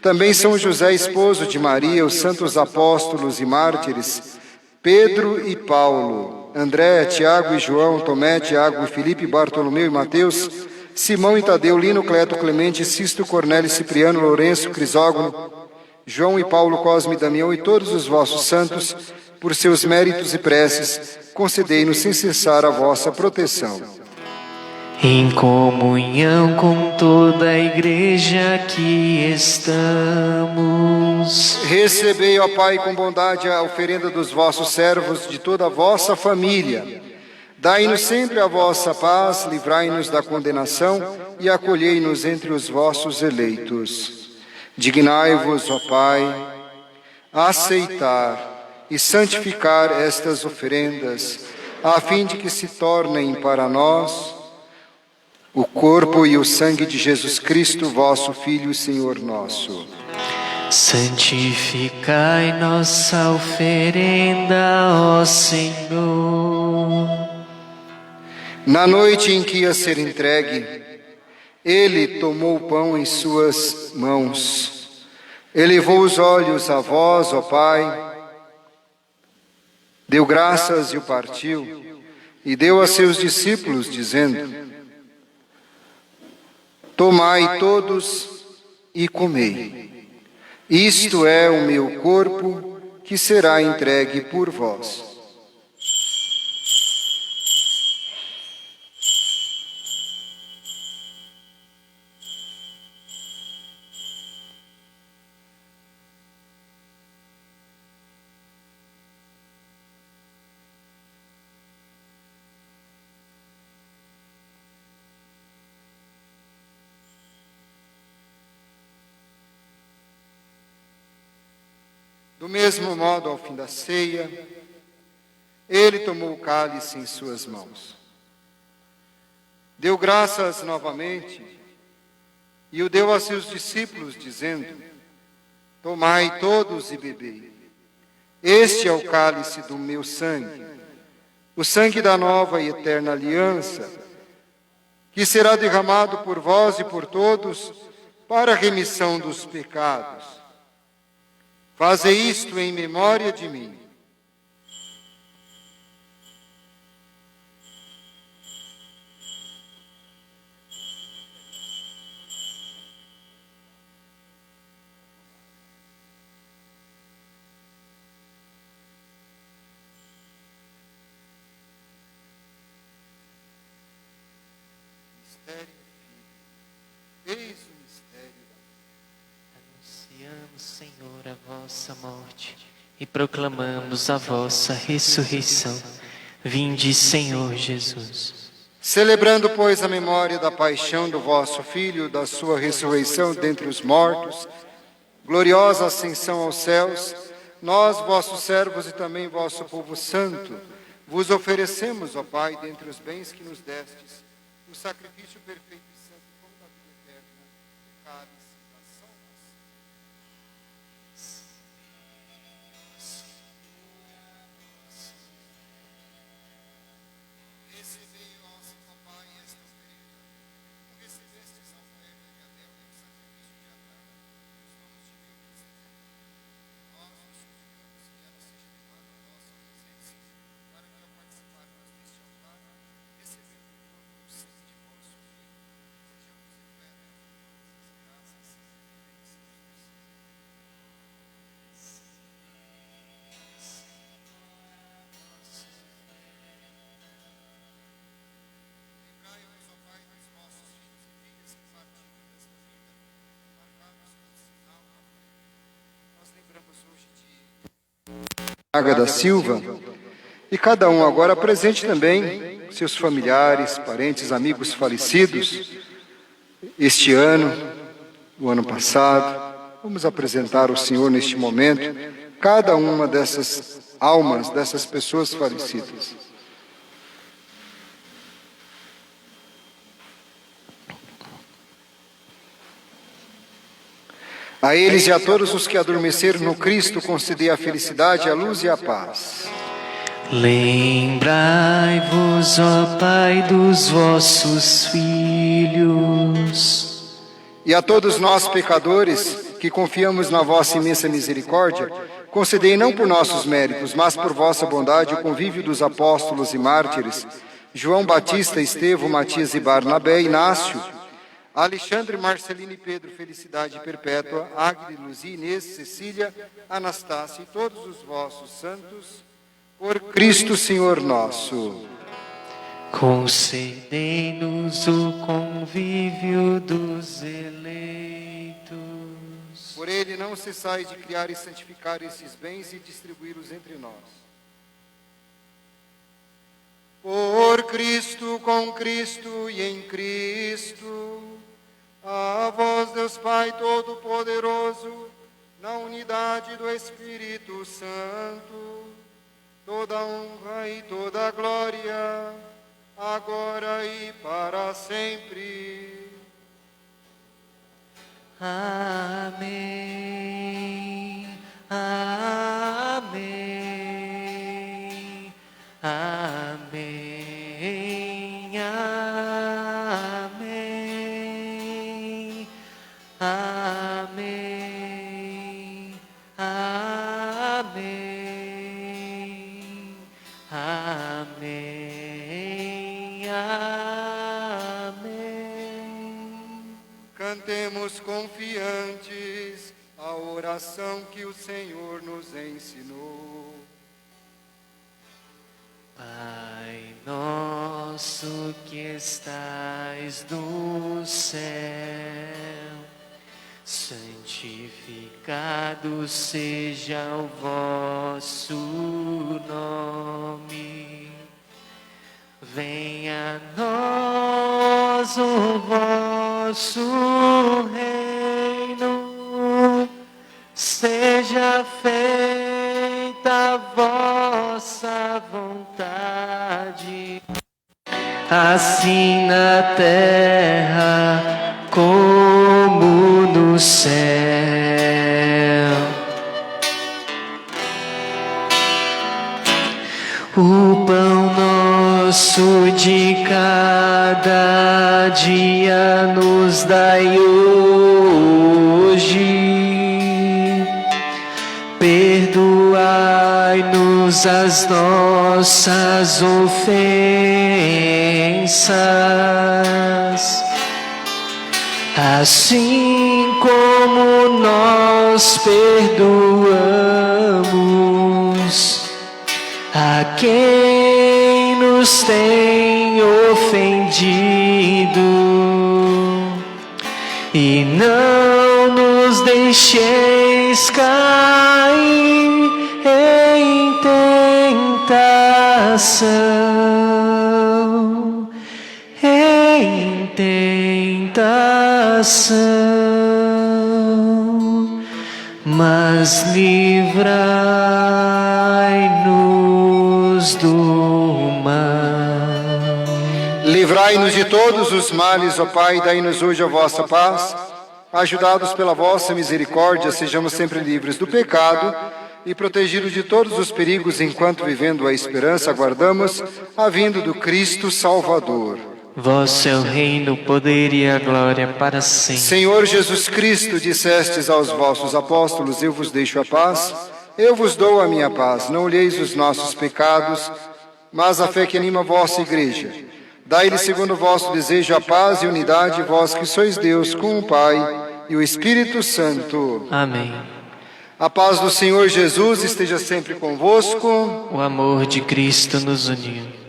também São José, esposo de Maria, os santos apóstolos e mártires, Pedro e Paulo, André, Tiago e João, Tomé, Tiago e Filipe, Bartolomeu e Mateus, Simão e Tadeu, Lino, Cleto, Clemente, Sisto, Cornélio, Cipriano, Lourenço, Crisógono, João e Paulo, Cosme e Damião e todos os vossos santos, por seus méritos e preces, concedei-nos sem cessar a vossa proteção. Em comunhão com toda a Igreja aqui estamos. Recebei, ó Pai, com bondade a oferenda dos vossos servos, de toda a vossa família. Dai-nos sempre a vossa paz, livrai-nos da condenação e acolhei-nos entre os vossos eleitos. Dignai-vos, ó Pai, a aceitar e santificar estas oferendas, a fim de que se tornem para nós o corpo e o sangue de Jesus Cristo, vosso Filho e Senhor nosso. Santificai nossa oferenda, ó Senhor. Na noite em que ia ser entregue, ele tomou o pão em suas mãos, elevou os olhos a vós, ó Pai, deu graças e o partiu, e deu a seus discípulos, dizendo: tomai todos e comei. Isto é o meu corpo, que será entregue por vós. Do mesmo modo, ao fim da ceia, ele tomou o cálice em suas mãos. Deu graças novamente e o deu a seus discípulos, dizendo: tomai todos e bebei. Este é o cálice do meu sangue, o sangue da nova e eterna aliança, que será derramado por vós e por todos para a remissão dos pecados. Fazei isto em memória de mim. Eis o mistério. Anunciamos, Senhor, a vossa morte e proclamamos a vossa ressurreição. Vinde, Senhor Jesus. Celebrando, pois, a memória da paixão do vosso Filho, da sua ressurreição dentre os mortos, gloriosa ascensão aos céus, nós, vossos servos e também vosso povo santo, vos oferecemos, ó Pai, dentre os bens que nos destes, o sacrifício perfeito e santo como da vida eterna, o cálice da salvação. Recebei, ó Pai, esta oferta, como recebestes a oferta de Abel e o sacrifício de Abraão, os dons de meu Cristo. Nós vos suplicamos que ela seja levada à vossa presença, para que ao participarmos deste altar, recebendo o corpo e o sangue de vosso Filho, sejamos repletos de todas as graças e bênçãos do Senhor. Lembrai-vos, ó Pai, dos vossos filhos e filhas que partiram desta vida, marcados pelo sinal da fé. Nós lembramos hoje de Braga da Silva, e cada um agora presente também seus familiares, parentes, amigos falecidos este ano, o ano passado. Vamos apresentar ao Senhor neste momento cada uma dessas almas, dessas pessoas falecidas. A eles e a todos os que adormeceram no Cristo, concedei a felicidade, a luz e a paz. Lembrai-vos, ó Pai, dos vossos filhos. E a todos nós, pecadores, que confiamos na vossa imensa misericórdia, concedei não por nossos méritos, mas por vossa bondade o convívio dos apóstolos e mártires, João Batista, Estevão, Matias e Barnabé, Inácio, Alexandre, Marcelino e Pedro, felicidade perpétua, Águida, Luzia, Inês, Cecília, Anastácia e todos os vossos santos, por Cristo Senhor nosso. Concedei-nos o convívio dos eleitos. Por ele não cessais de criar e santificar esses bens e distribuí-los entre nós. Por Cristo, com Cristo e em Cristo, a vós, Deus Pai Todo-Poderoso, na unidade do Espírito Santo, toda honra e toda glória, agora e para sempre. Amém. Amém. Amém. Amém. Amém. Amém. Amém. Amém. Cantemos confiantes a oração que o Senhor nos ensinou. Pai nosso que estais no céu, santificado seja o vosso nome. Venha a nós o vosso reino, seja feita a vossa vontade, assim na terra como no céu. O pão nosso de cada dia nos dai hoje. Perdoai-nos as nossas ofensas, assim como nós perdoamos a quem nos tem ofendido, e não nos deixeis cair em tentação, mas livrai-nos do mal. Livrai-nos de todos os males, ó Pai, dai-nos hoje a vossa paz. Ajudados pela vossa misericórdia, sejamos sempre livres do pecado e protegidos de todos os perigos, enquanto, vivendo a esperança, aguardamos a vinda do Cristo Salvador. Vosso é o reino, o poder e a glória para sempre. Senhor Jesus Cristo, dissestes aos vossos apóstolos: eu vos deixo a paz, eu vos dou a minha paz. Não olheis os nossos pecados, mas a fé que anima a vossa igreja. Dai-lhe, segundo o vosso desejo, a paz e unidade, vós que sois Deus, com o Pai e o Espírito Santo. Amém. A paz do Senhor Jesus esteja sempre convosco. O amor de Cristo nos uniu.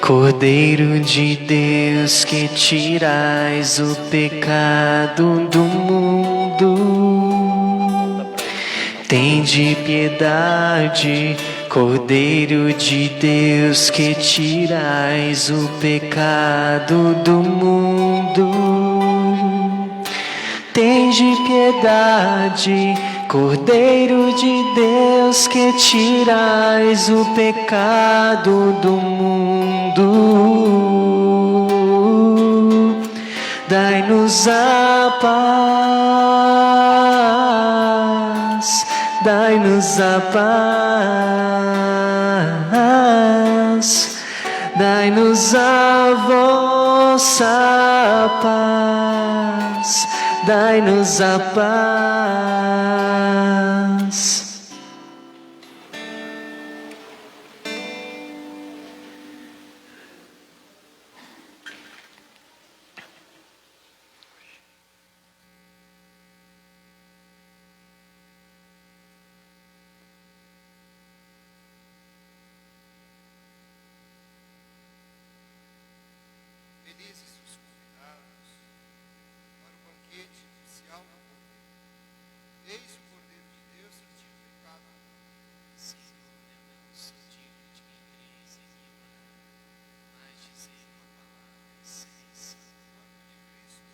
Cordeiro de Deus, que tirais o pecado do mundo, tende piedade. Cordeiro de Deus, que tirais o pecado do mundo, tende piedade. Cordeiro de Deus, que tirais o pecado do mundo, dai-nos a paz, dai-nos a paz, dai-nos a vossa paz, dai-nos a paz. Felizes os convidados para o banquete oficial do Cordeiro. Eis o Cordeiro de Deus que tira o pecado. Senhor, eu não sou digno de que creis em mim, mas dizer uma palavra sem corpo de Cristo.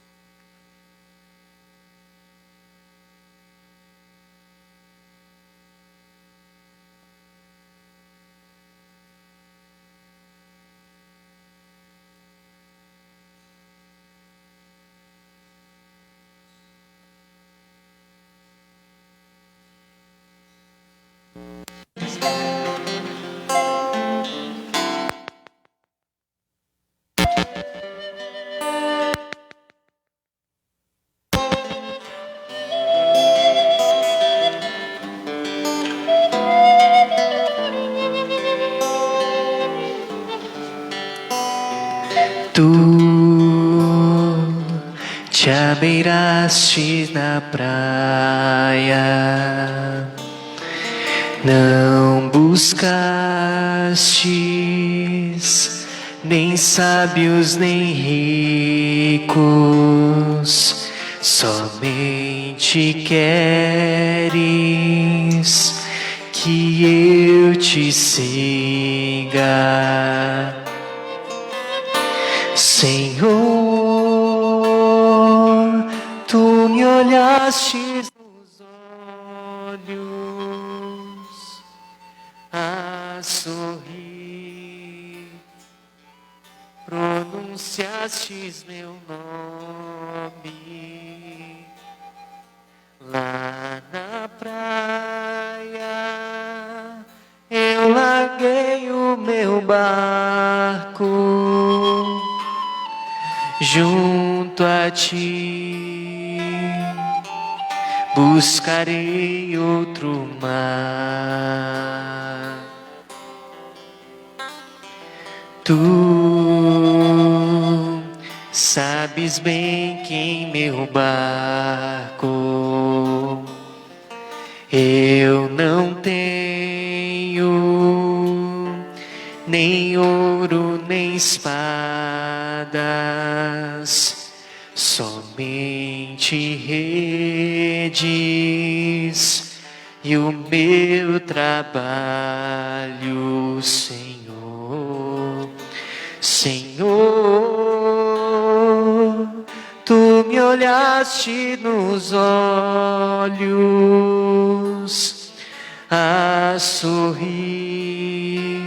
Tu te abeiraste na praia, não buscastes nem sábios nem ricos, somente queres que eu te siga. Senhor, tu me olhaste nos olhos pronunciastes meu nome lá na praia. Eu larguei o meu barco junto a ti, buscarei outro mar. Tu sabes bem que em meu barco eu não tenho nem ouro nem espadas, somente redes e o meu trabalho, Senhor. Senhor, tu me olhaste nos olhos a sorrir,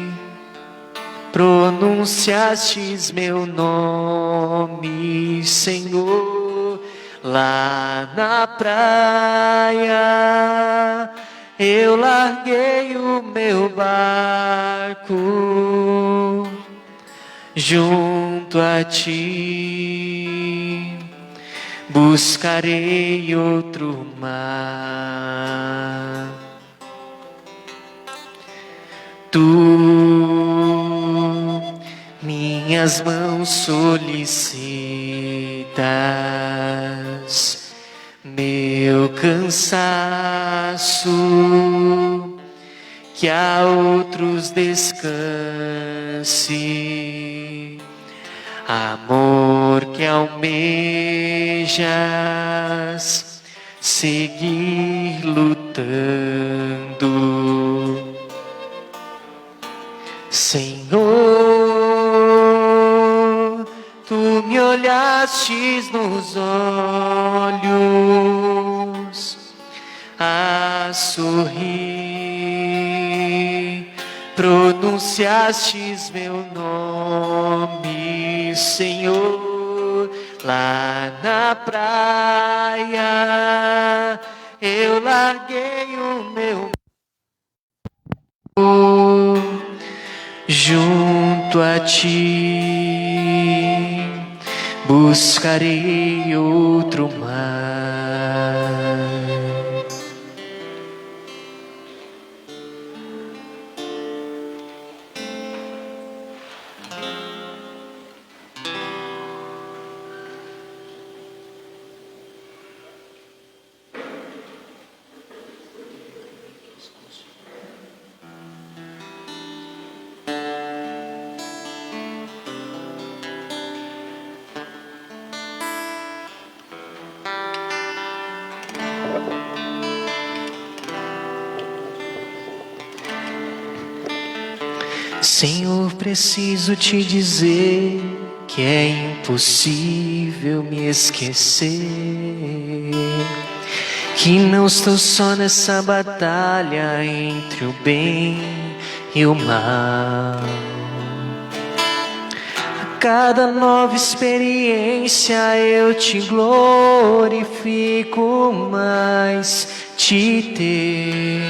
pronunciastes meu nome, Senhor, lá na praia. Eu larguei o meu barco junto a ti, buscarei outro mar. Tu minhas mãos solicitas, meu cansaço, que a outros descanse, amor que almejas seguir lutando. Senhor, tu me olhastes nos olhos a sorrir, pronunciastes meu nome, Senhor, lá na praia. Eu larguei o meu junto a ti, buscarei outro mar. Senhor, preciso te dizer que é impossível me esquecer, que não estou só nessa batalha entre o bem e o mal. A cada nova experiência eu te glorifico mais. Te ter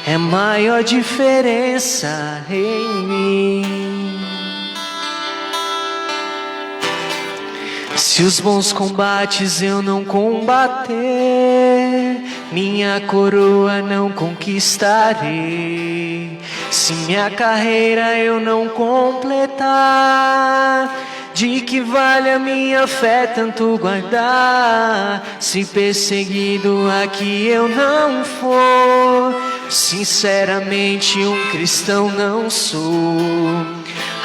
é maior diferença em mim. Se os bons combates eu não combater, minha coroa não conquistarei. Se minha carreira eu não completar, de que vale a minha fé tanto guardar? Se perseguido aqui eu não for, sinceramente um cristão não sou.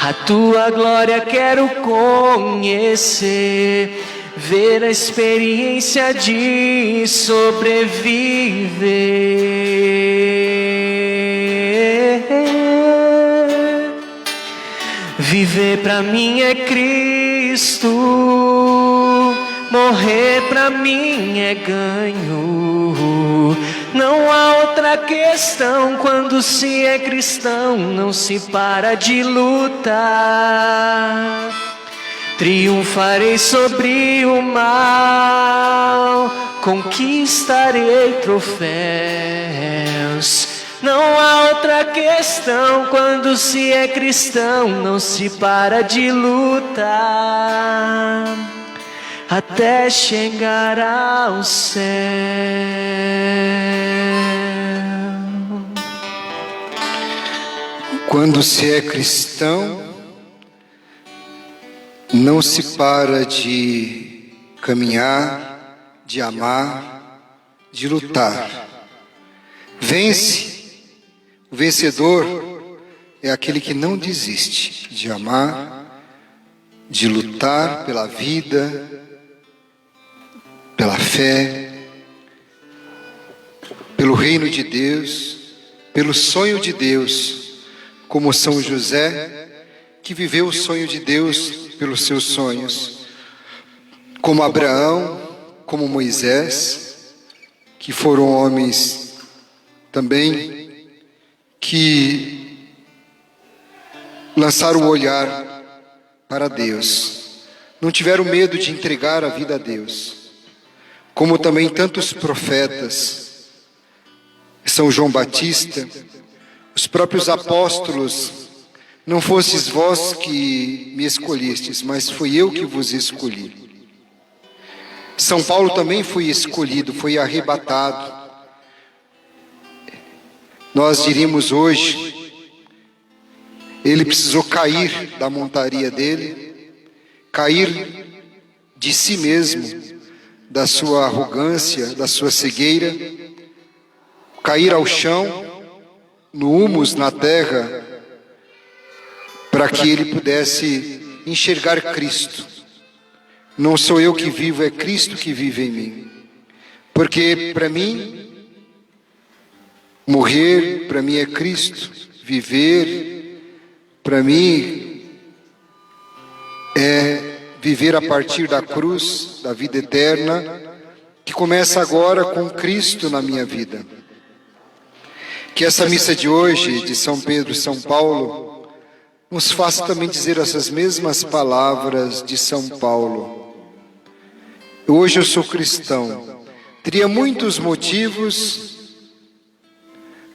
A tua glória quero conhecer, ver a experiência de sobreviver. Viver pra mim é Cristo, morrer pra mim é ganho. Não há outra questão quando se é cristão, não se para de lutar. Triunfarei sobre o mal, conquistarei troféus. Não há outra questão, quando se é cristão, não se para de lutar, até chegar ao céu. Quando se é cristão, não se para de caminhar, de amar, de lutar. Vence. O vencedor é aquele que não desiste de amar, de lutar pela vida, pela fé, pelo reino de Deus, pelo sonho de Deus, como São José, que viveu o sonho de Deus pelos seus sonhos, como Abraão, como Moisés, que foram homens também que lançaram o olhar para Deus, não tiveram medo de entregar a vida a Deus, como também tantos profetas, São João Batista, os próprios apóstolos. Não fostes vós que me escolhestes, mas fui eu que vos escolhi. São Paulo também foi escolhido, foi arrebatado. Nós diríamos hoje, ele precisou cair da montaria dele, cair de si mesmo, da sua arrogância, da sua cegueira, cair ao chão, no humus, na terra, para que ele pudesse enxergar Cristo. Não sou eu que vivo, é Cristo que vive em mim. Porque para mim, morrer para mim é Cristo, viver para mim é viver a partir da cruz, da vida eterna, que começa agora com Cristo na minha vida. Que essa missa de hoje, de São Pedro e São Paulo, nos faça também dizer essas mesmas palavras de São Paulo. Hoje eu sou cristão. Teria muitos motivos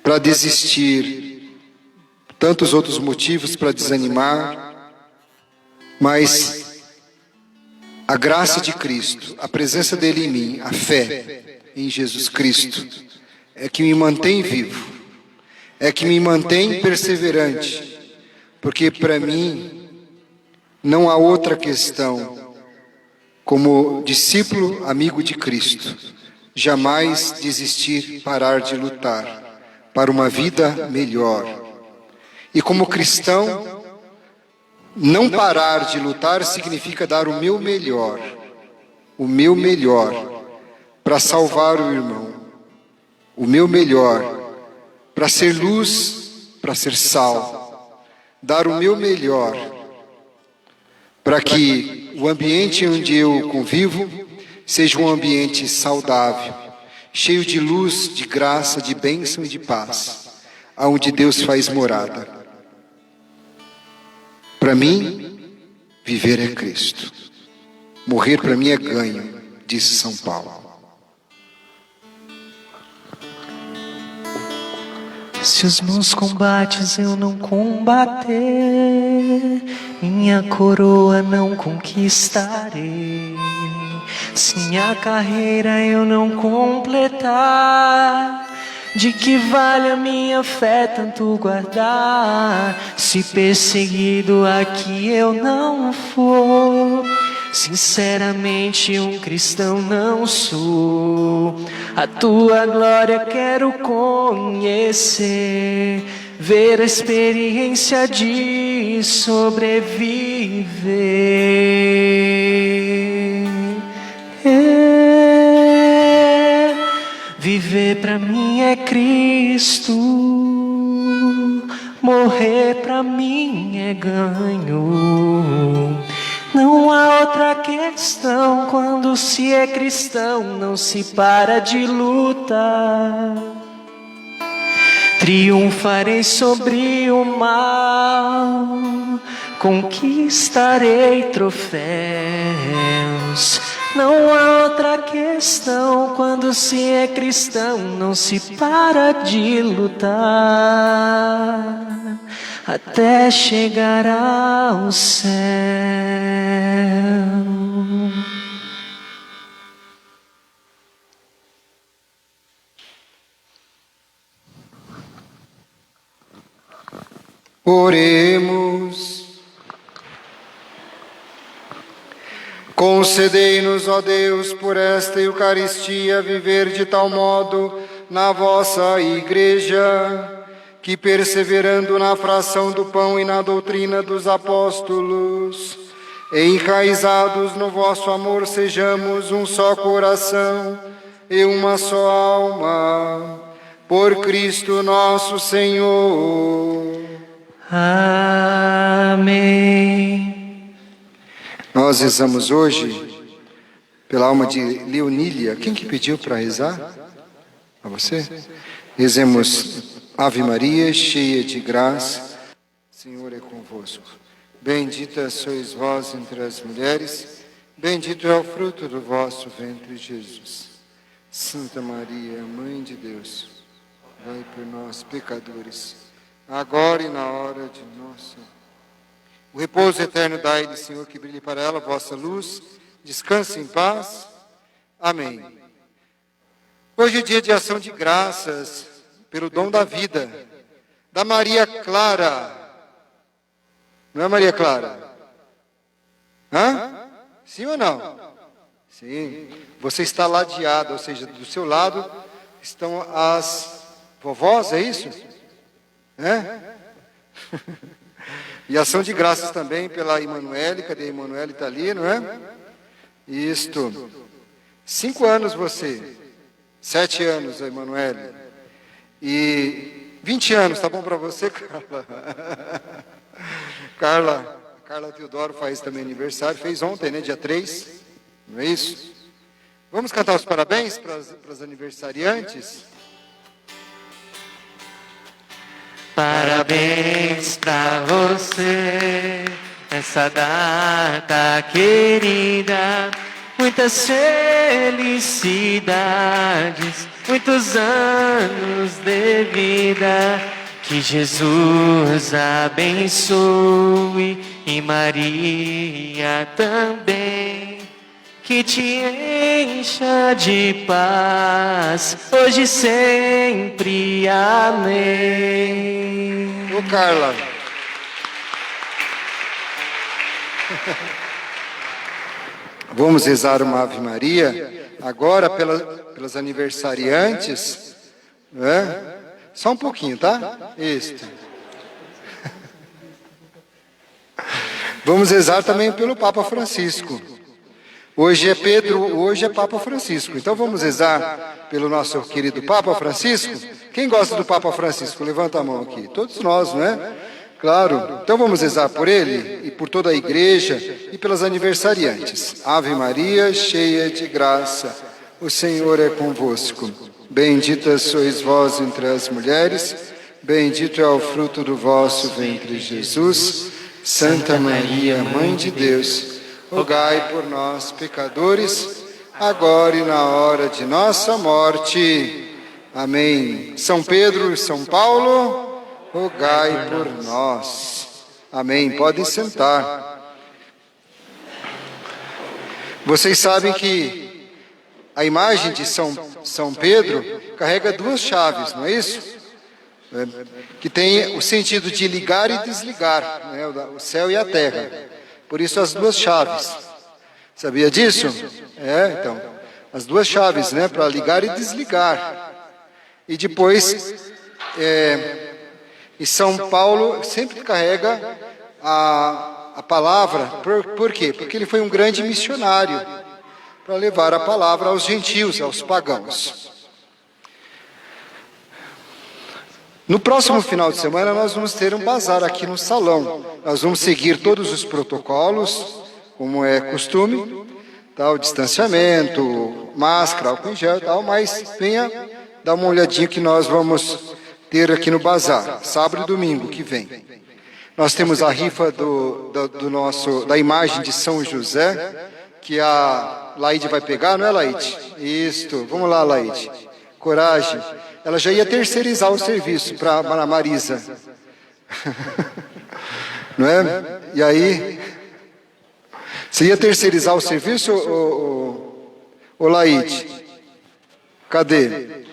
para desistir, tantos outros motivos para desanimar, mas a graça de Cristo, a presença dele em mim, a fé em Jesus Cristo, é que me mantém vivo, é que me mantém perseverante, porque para mim não há outra questão, como discípulo, amigo de Cristo, jamais desistir, parar de lutar para uma vida melhor. E como cristão, não parar de lutar significa dar o meu melhor para salvar o irmão, o meu melhor para ser luz, para ser sal, dar o meu melhor para que o ambiente onde eu convivo seja um ambiente saudável, cheio de luz, de graça, de bênção e de paz, aonde Deus faz morada. Para mim, viver é Cristo. Morrer para mim é ganho, disse São Paulo. Se os meus combates eu não combater, minha coroa não conquistarei. Se minha carreira eu não completar, de que vale a minha fé tanto guardar? Se perseguido aqui eu não for, sinceramente um cristão não sou. A tua glória quero conhecer, ver a experiência de sobreviver. Viver pra mim é Cristo, morrer pra mim é ganho. Não há outra questão, quando se é cristão, não se para de lutar. Triunfarei sobre o mal, conquistarei troféus. Não há outra questão, quando se é cristão, não se para de lutar até chegar ao céu. Oremos. Concedei-nos, ó Deus, por esta Eucaristia, viver de tal modo na vossa Igreja, que perseverando na fração do pão e na doutrina dos apóstolos, enraizados no vosso amor, sejamos um só coração e uma só alma, por Cristo nosso Senhor. Amém. Nós rezamos hoje pela alma de Leonília. Quem que pediu para rezar? A você? Rezemos Ave Maria, cheia de graça, o Senhor é convosco. Bendita sois vós entre as mulheres, bendito é o fruto do vosso ventre, Jesus. Santa Maria, Mãe de Deus, vai por nós, pecadores, agora e na hora de nossa. O repouso eterno dai-lhe, Senhor, que brilhe para ela a vossa luz. Descanse em paz. Amém. Hoje é dia de ação de graças pelo dom da vida, da Maria Clara. Não é Maria Clara? Hã? Sim ou não? Sim. Você está ladeado, ou seja, do seu lado estão as vovós, é isso? É? E ação de graças também pela Emanuele. Cadê a Emanuele? Está ali, não é? Isto. 5 anos você. 7 anos, a Emanuele. E 20 anos, tá bom para você, Carla? Carla Teodoro faz também aniversário. Fez ontem, né? Dia 3. Não é isso? Vamos cantar os parabéns para as aniversariantes? Parabéns pra você, essa data querida. Muitas felicidades, muitos anos de vida. Que Jesus abençoe e Maria também. Que te encha de paz, hoje e sempre. Amém. Ô, Carla. Vamos rezar uma Ave Maria agora pelas aniversariantes. Né? Só um pouquinho, tá? Isso. Vamos rezar também pelo Papa Francisco. Hoje é Pedro, hoje é Papa Francisco. Então vamos rezar pelo nosso querido Papa Francisco. Quem gosta do Papa Francisco? Levanta a mão aqui. Todos nós, não é? Claro. Então vamos rezar por ele e por toda a igreja e pelas aniversariantes. Ave Maria, cheia de graça, o Senhor é convosco. Bendita sois vós entre as mulheres, bendito é o fruto do vosso ventre, Jesus. Santa Maria, Mãe de Deus, rogai por nós, pecadores, agora e na hora de nossa morte. Amém. São Pedro e São Paulo, rogai por nós. Amém. Podem sentar. Vocês sabem que a imagem de São Pedro carrega 2 chaves, não é isso? Que tem o sentido de ligar e desligar, né? O céu e a terra. Por isso as 2 chaves. Sabia disso? Então, as 2 chaves, né? Para ligar e desligar. E depois, e São Paulo sempre carrega a palavra. Por quê? Porque ele foi um grande missionário para levar a palavra aos gentios, aos pagãos. No próximo final de semana nós vamos ter um bazar aqui no salão. Nós vamos seguir todos os protocolos, como é costume, tal, distanciamento, máscara, álcool em gel e tal, mas venha dar uma olhadinha que nós vamos ter aqui no bazar, sábado e domingo que vem. Nós temos a rifa da imagem de São José, que a Laide vai pegar, não é, Laide? Isto, vamos lá, Laide. Coragem. Ela já ia terceirizar o serviço para a Marisa. Não é? E aí, você ia terceirizar o serviço, ô Laide? Cadê?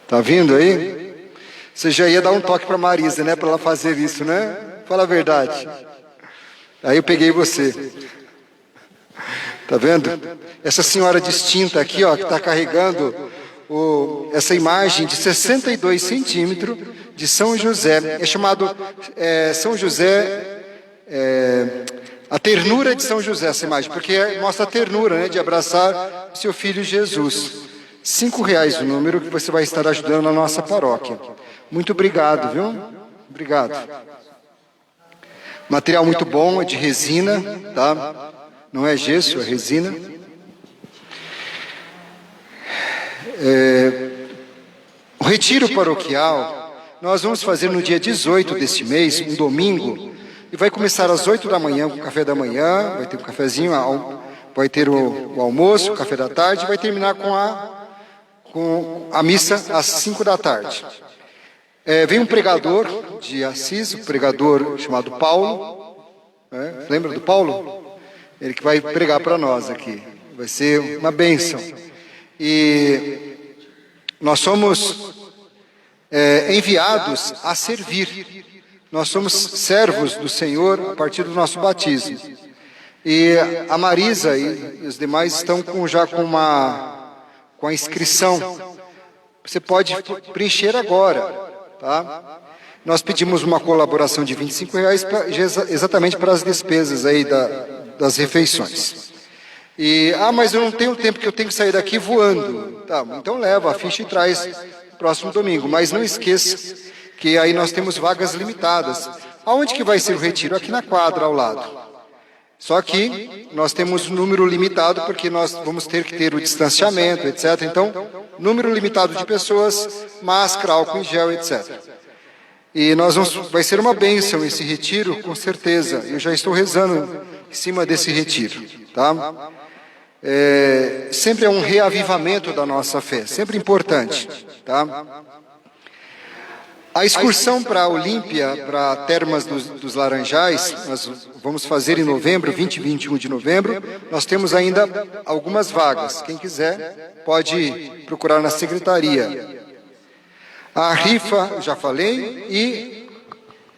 Tá vindo aí? Você já ia dar um toque para a Marisa, né? Para ela fazer isso, né? Fala a verdade. Aí eu peguei você. Tá vendo? Essa senhora distinta aqui, ó, que está carregando essa imagem de 62 centímetros de São José. É chamado São José, a ternura de São José, essa imagem, porque mostra a ternura, né, de abraçar o seu filho Jesus. R$5 o número que você vai estar ajudando na nossa paróquia. Muito obrigado, viu? Obrigado. Material muito bom, é de resina, tá? Não é gesso, é resina. O retiro paroquial, nós vamos fazer no dia 18 deste mês, um domingo, e vai começar às 8 da manhã, com o café da manhã, vai ter um cafezinho, vai ter o almoço, o café da tarde, e vai terminar com a missa às 5 da tarde. Vem um pregador de Assis, um pregador chamado Paulo, lembra do Paulo? Ele que vai pregar para nós aqui, vai ser uma bênção. E nós somos enviados a servir, nós somos servos do Senhor a partir do nosso batismo. E a Marisa e os demais estão já com a inscrição. Você pode preencher agora, tá? Nós pedimos uma colaboração de R$25 exatamente para as despesas aí das refeições. Mas eu não tenho tempo, que eu tenho que sair daqui voando. Tá, então leva a ficha e traz no próximo domingo. Mas não esqueça que aí nós temos vagas limitadas. Aonde que vai ser o retiro? Aqui na quadra, ao lado. Só que nós temos um número limitado, porque nós vamos ter que ter o distanciamento, etc. Então, número limitado de pessoas, máscara, álcool em gel, etc. E vai ser uma bênção esse retiro, com certeza. Eu já estou rezando em cima desse retiro, tá? Sempre é um reavivamento da nossa fé, sempre importante, tá? A excursão para a Olímpia, para Termas dos Laranjais, nós vamos fazer em novembro, 20 e 21 de novembro. Nós temos ainda algumas vagas. Quem quiser pode procurar na secretaria. A rifa, já falei, e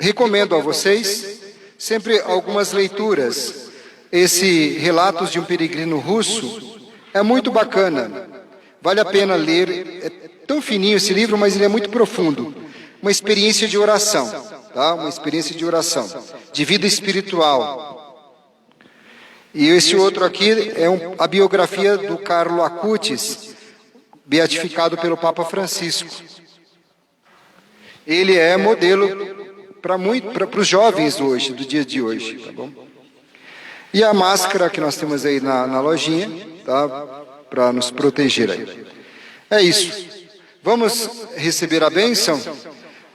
recomendo a vocês sempre algumas leituras. Esse Relatos de um Peregrino Russo é muito bacana, vale a pena ler. É tão fininho esse livro, mas ele é muito profundo. Uma experiência de oração, tá? Uma experiência de oração, de vida espiritual. E esse outro aqui é a biografia do Carlo Acutis, beatificado pelo Papa Francisco. Ele é modelo para os jovens hoje, do dia de hoje, tá bom? E a máscara que nós temos aí na lojinha, tá? Para nos proteger aí. É isso. Vamos receber a bênção?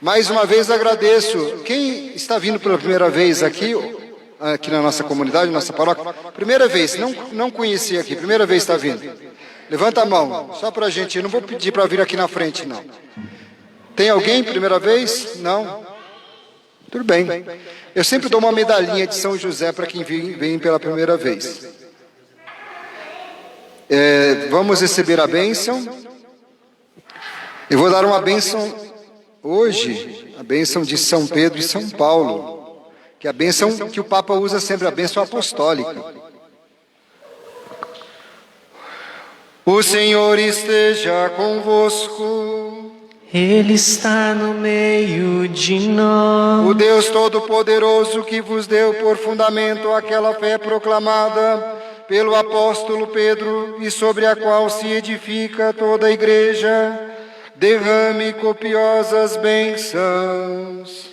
Mais uma vez agradeço. Quem está vindo pela primeira vez aqui na nossa comunidade, nossa paróquia? Primeira vez, não conhecia aqui, primeira vez está vindo. Levanta a mão, só para a gente. Eu não vou pedir para vir aqui na frente, não. Tem alguém, primeira vez? Não? Tudo bem. Eu sempre dou uma medalhinha de São José para quem vem pela primeira vez. Vamos receber a bênção. Eu vou dar uma bênção hoje, a bênção de São Pedro e São Paulo, que é a bênção que o Papa usa sempre, a bênção apostólica. O Senhor esteja convosco. Ele está no meio de nós. O Deus Todo-Poderoso que vos deu por fundamento aquela fé proclamada pelo apóstolo Pedro e sobre a qual se edifica toda a igreja, derrame copiosas bênçãos.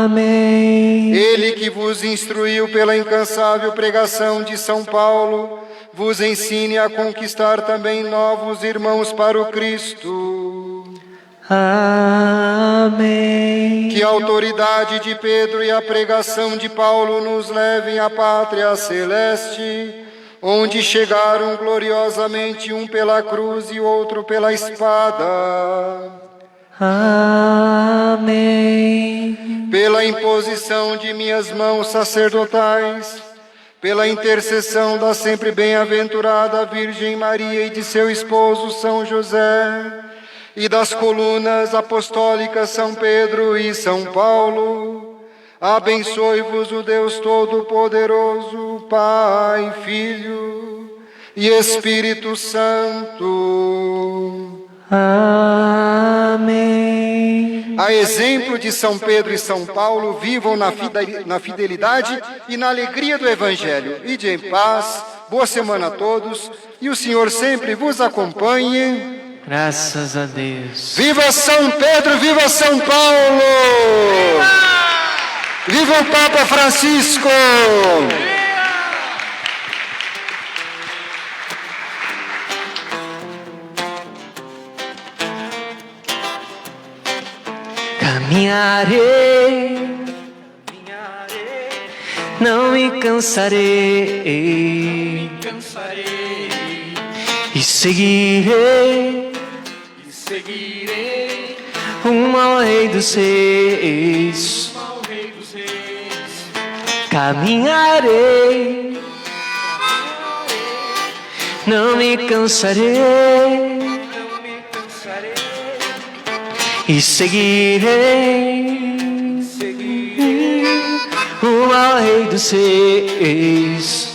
Amém. Ele que vos instruiu pela incansável pregação de São Paulo, vos ensine a conquistar também novos irmãos para o Cristo. Amém. Que a autoridade de Pedro e a pregação de Paulo nos levem à pátria celeste, onde chegaram gloriosamente um pela cruz e outro pela espada. Amém. Pela imposição de minhas mãos sacerdotais, pela intercessão da sempre bem-aventurada Virgem Maria e de seu esposo São José, e das colunas apostólicas São Pedro e São Paulo, abençoe-vos o Deus Todo-Poderoso, Pai, Filho e Espírito Santo. Amém. A exemplo de São Pedro e São Paulo, vivam na fidelidade e na alegria do Evangelho. Ide em paz, boa semana a todos, e o Senhor sempre vos acompanhe. Graças a Deus. Viva São Pedro, viva São Paulo! Viva o Papa Francisco! Caminharei, não me cansarei, e seguirei rumo ao Rei dos Reis. Caminharei, não me cansarei, e seguirei rumo ao Rei dos Reis.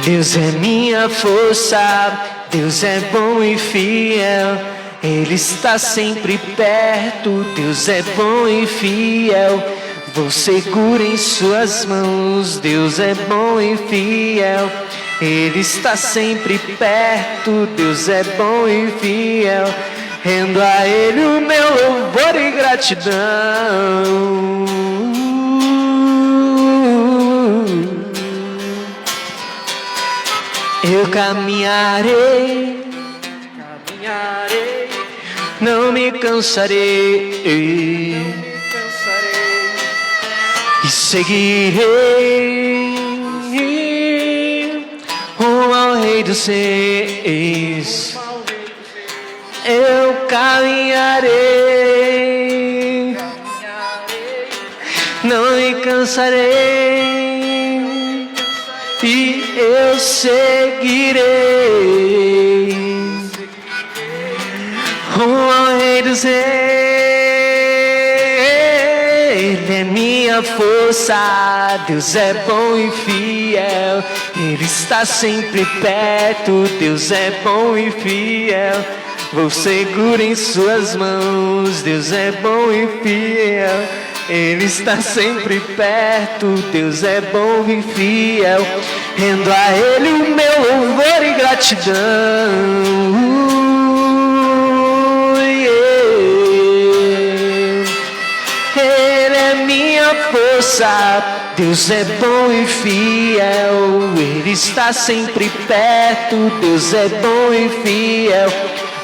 Deus é minha força, Deus é bom e fiel, Ele está sempre perto. Deus é bom e fiel, vou seguro em suas mãos. Deus é bom e fiel, Ele está sempre perto. Deus é bom e fiel, rendo a Ele o meu louvor e gratidão. Eu caminharei, não me cansarei, e seguirei rumo ao Rei dos Reis. Eu caminharei, não me cansarei, e eu seguirei rumo ao Rei dos Reis. Ele é minha força, Deus é bom e fiel, Ele está sempre perto. Deus é bom e fiel, vou seguro em suas mãos. Deus é bom e fiel, Ele está sempre perto. Deus é bom e fiel, rendo a Ele o meu louvor e gratidão. Ele é minha força, Deus é bom e fiel, Ele está sempre perto. Deus é bom e fiel,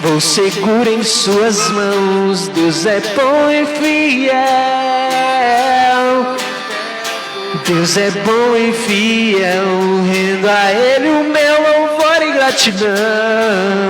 vou seguro em suas mãos. Deus é bom e fiel, Deus é bom e fiel, rendo a Ele o meu louvor e gratidão.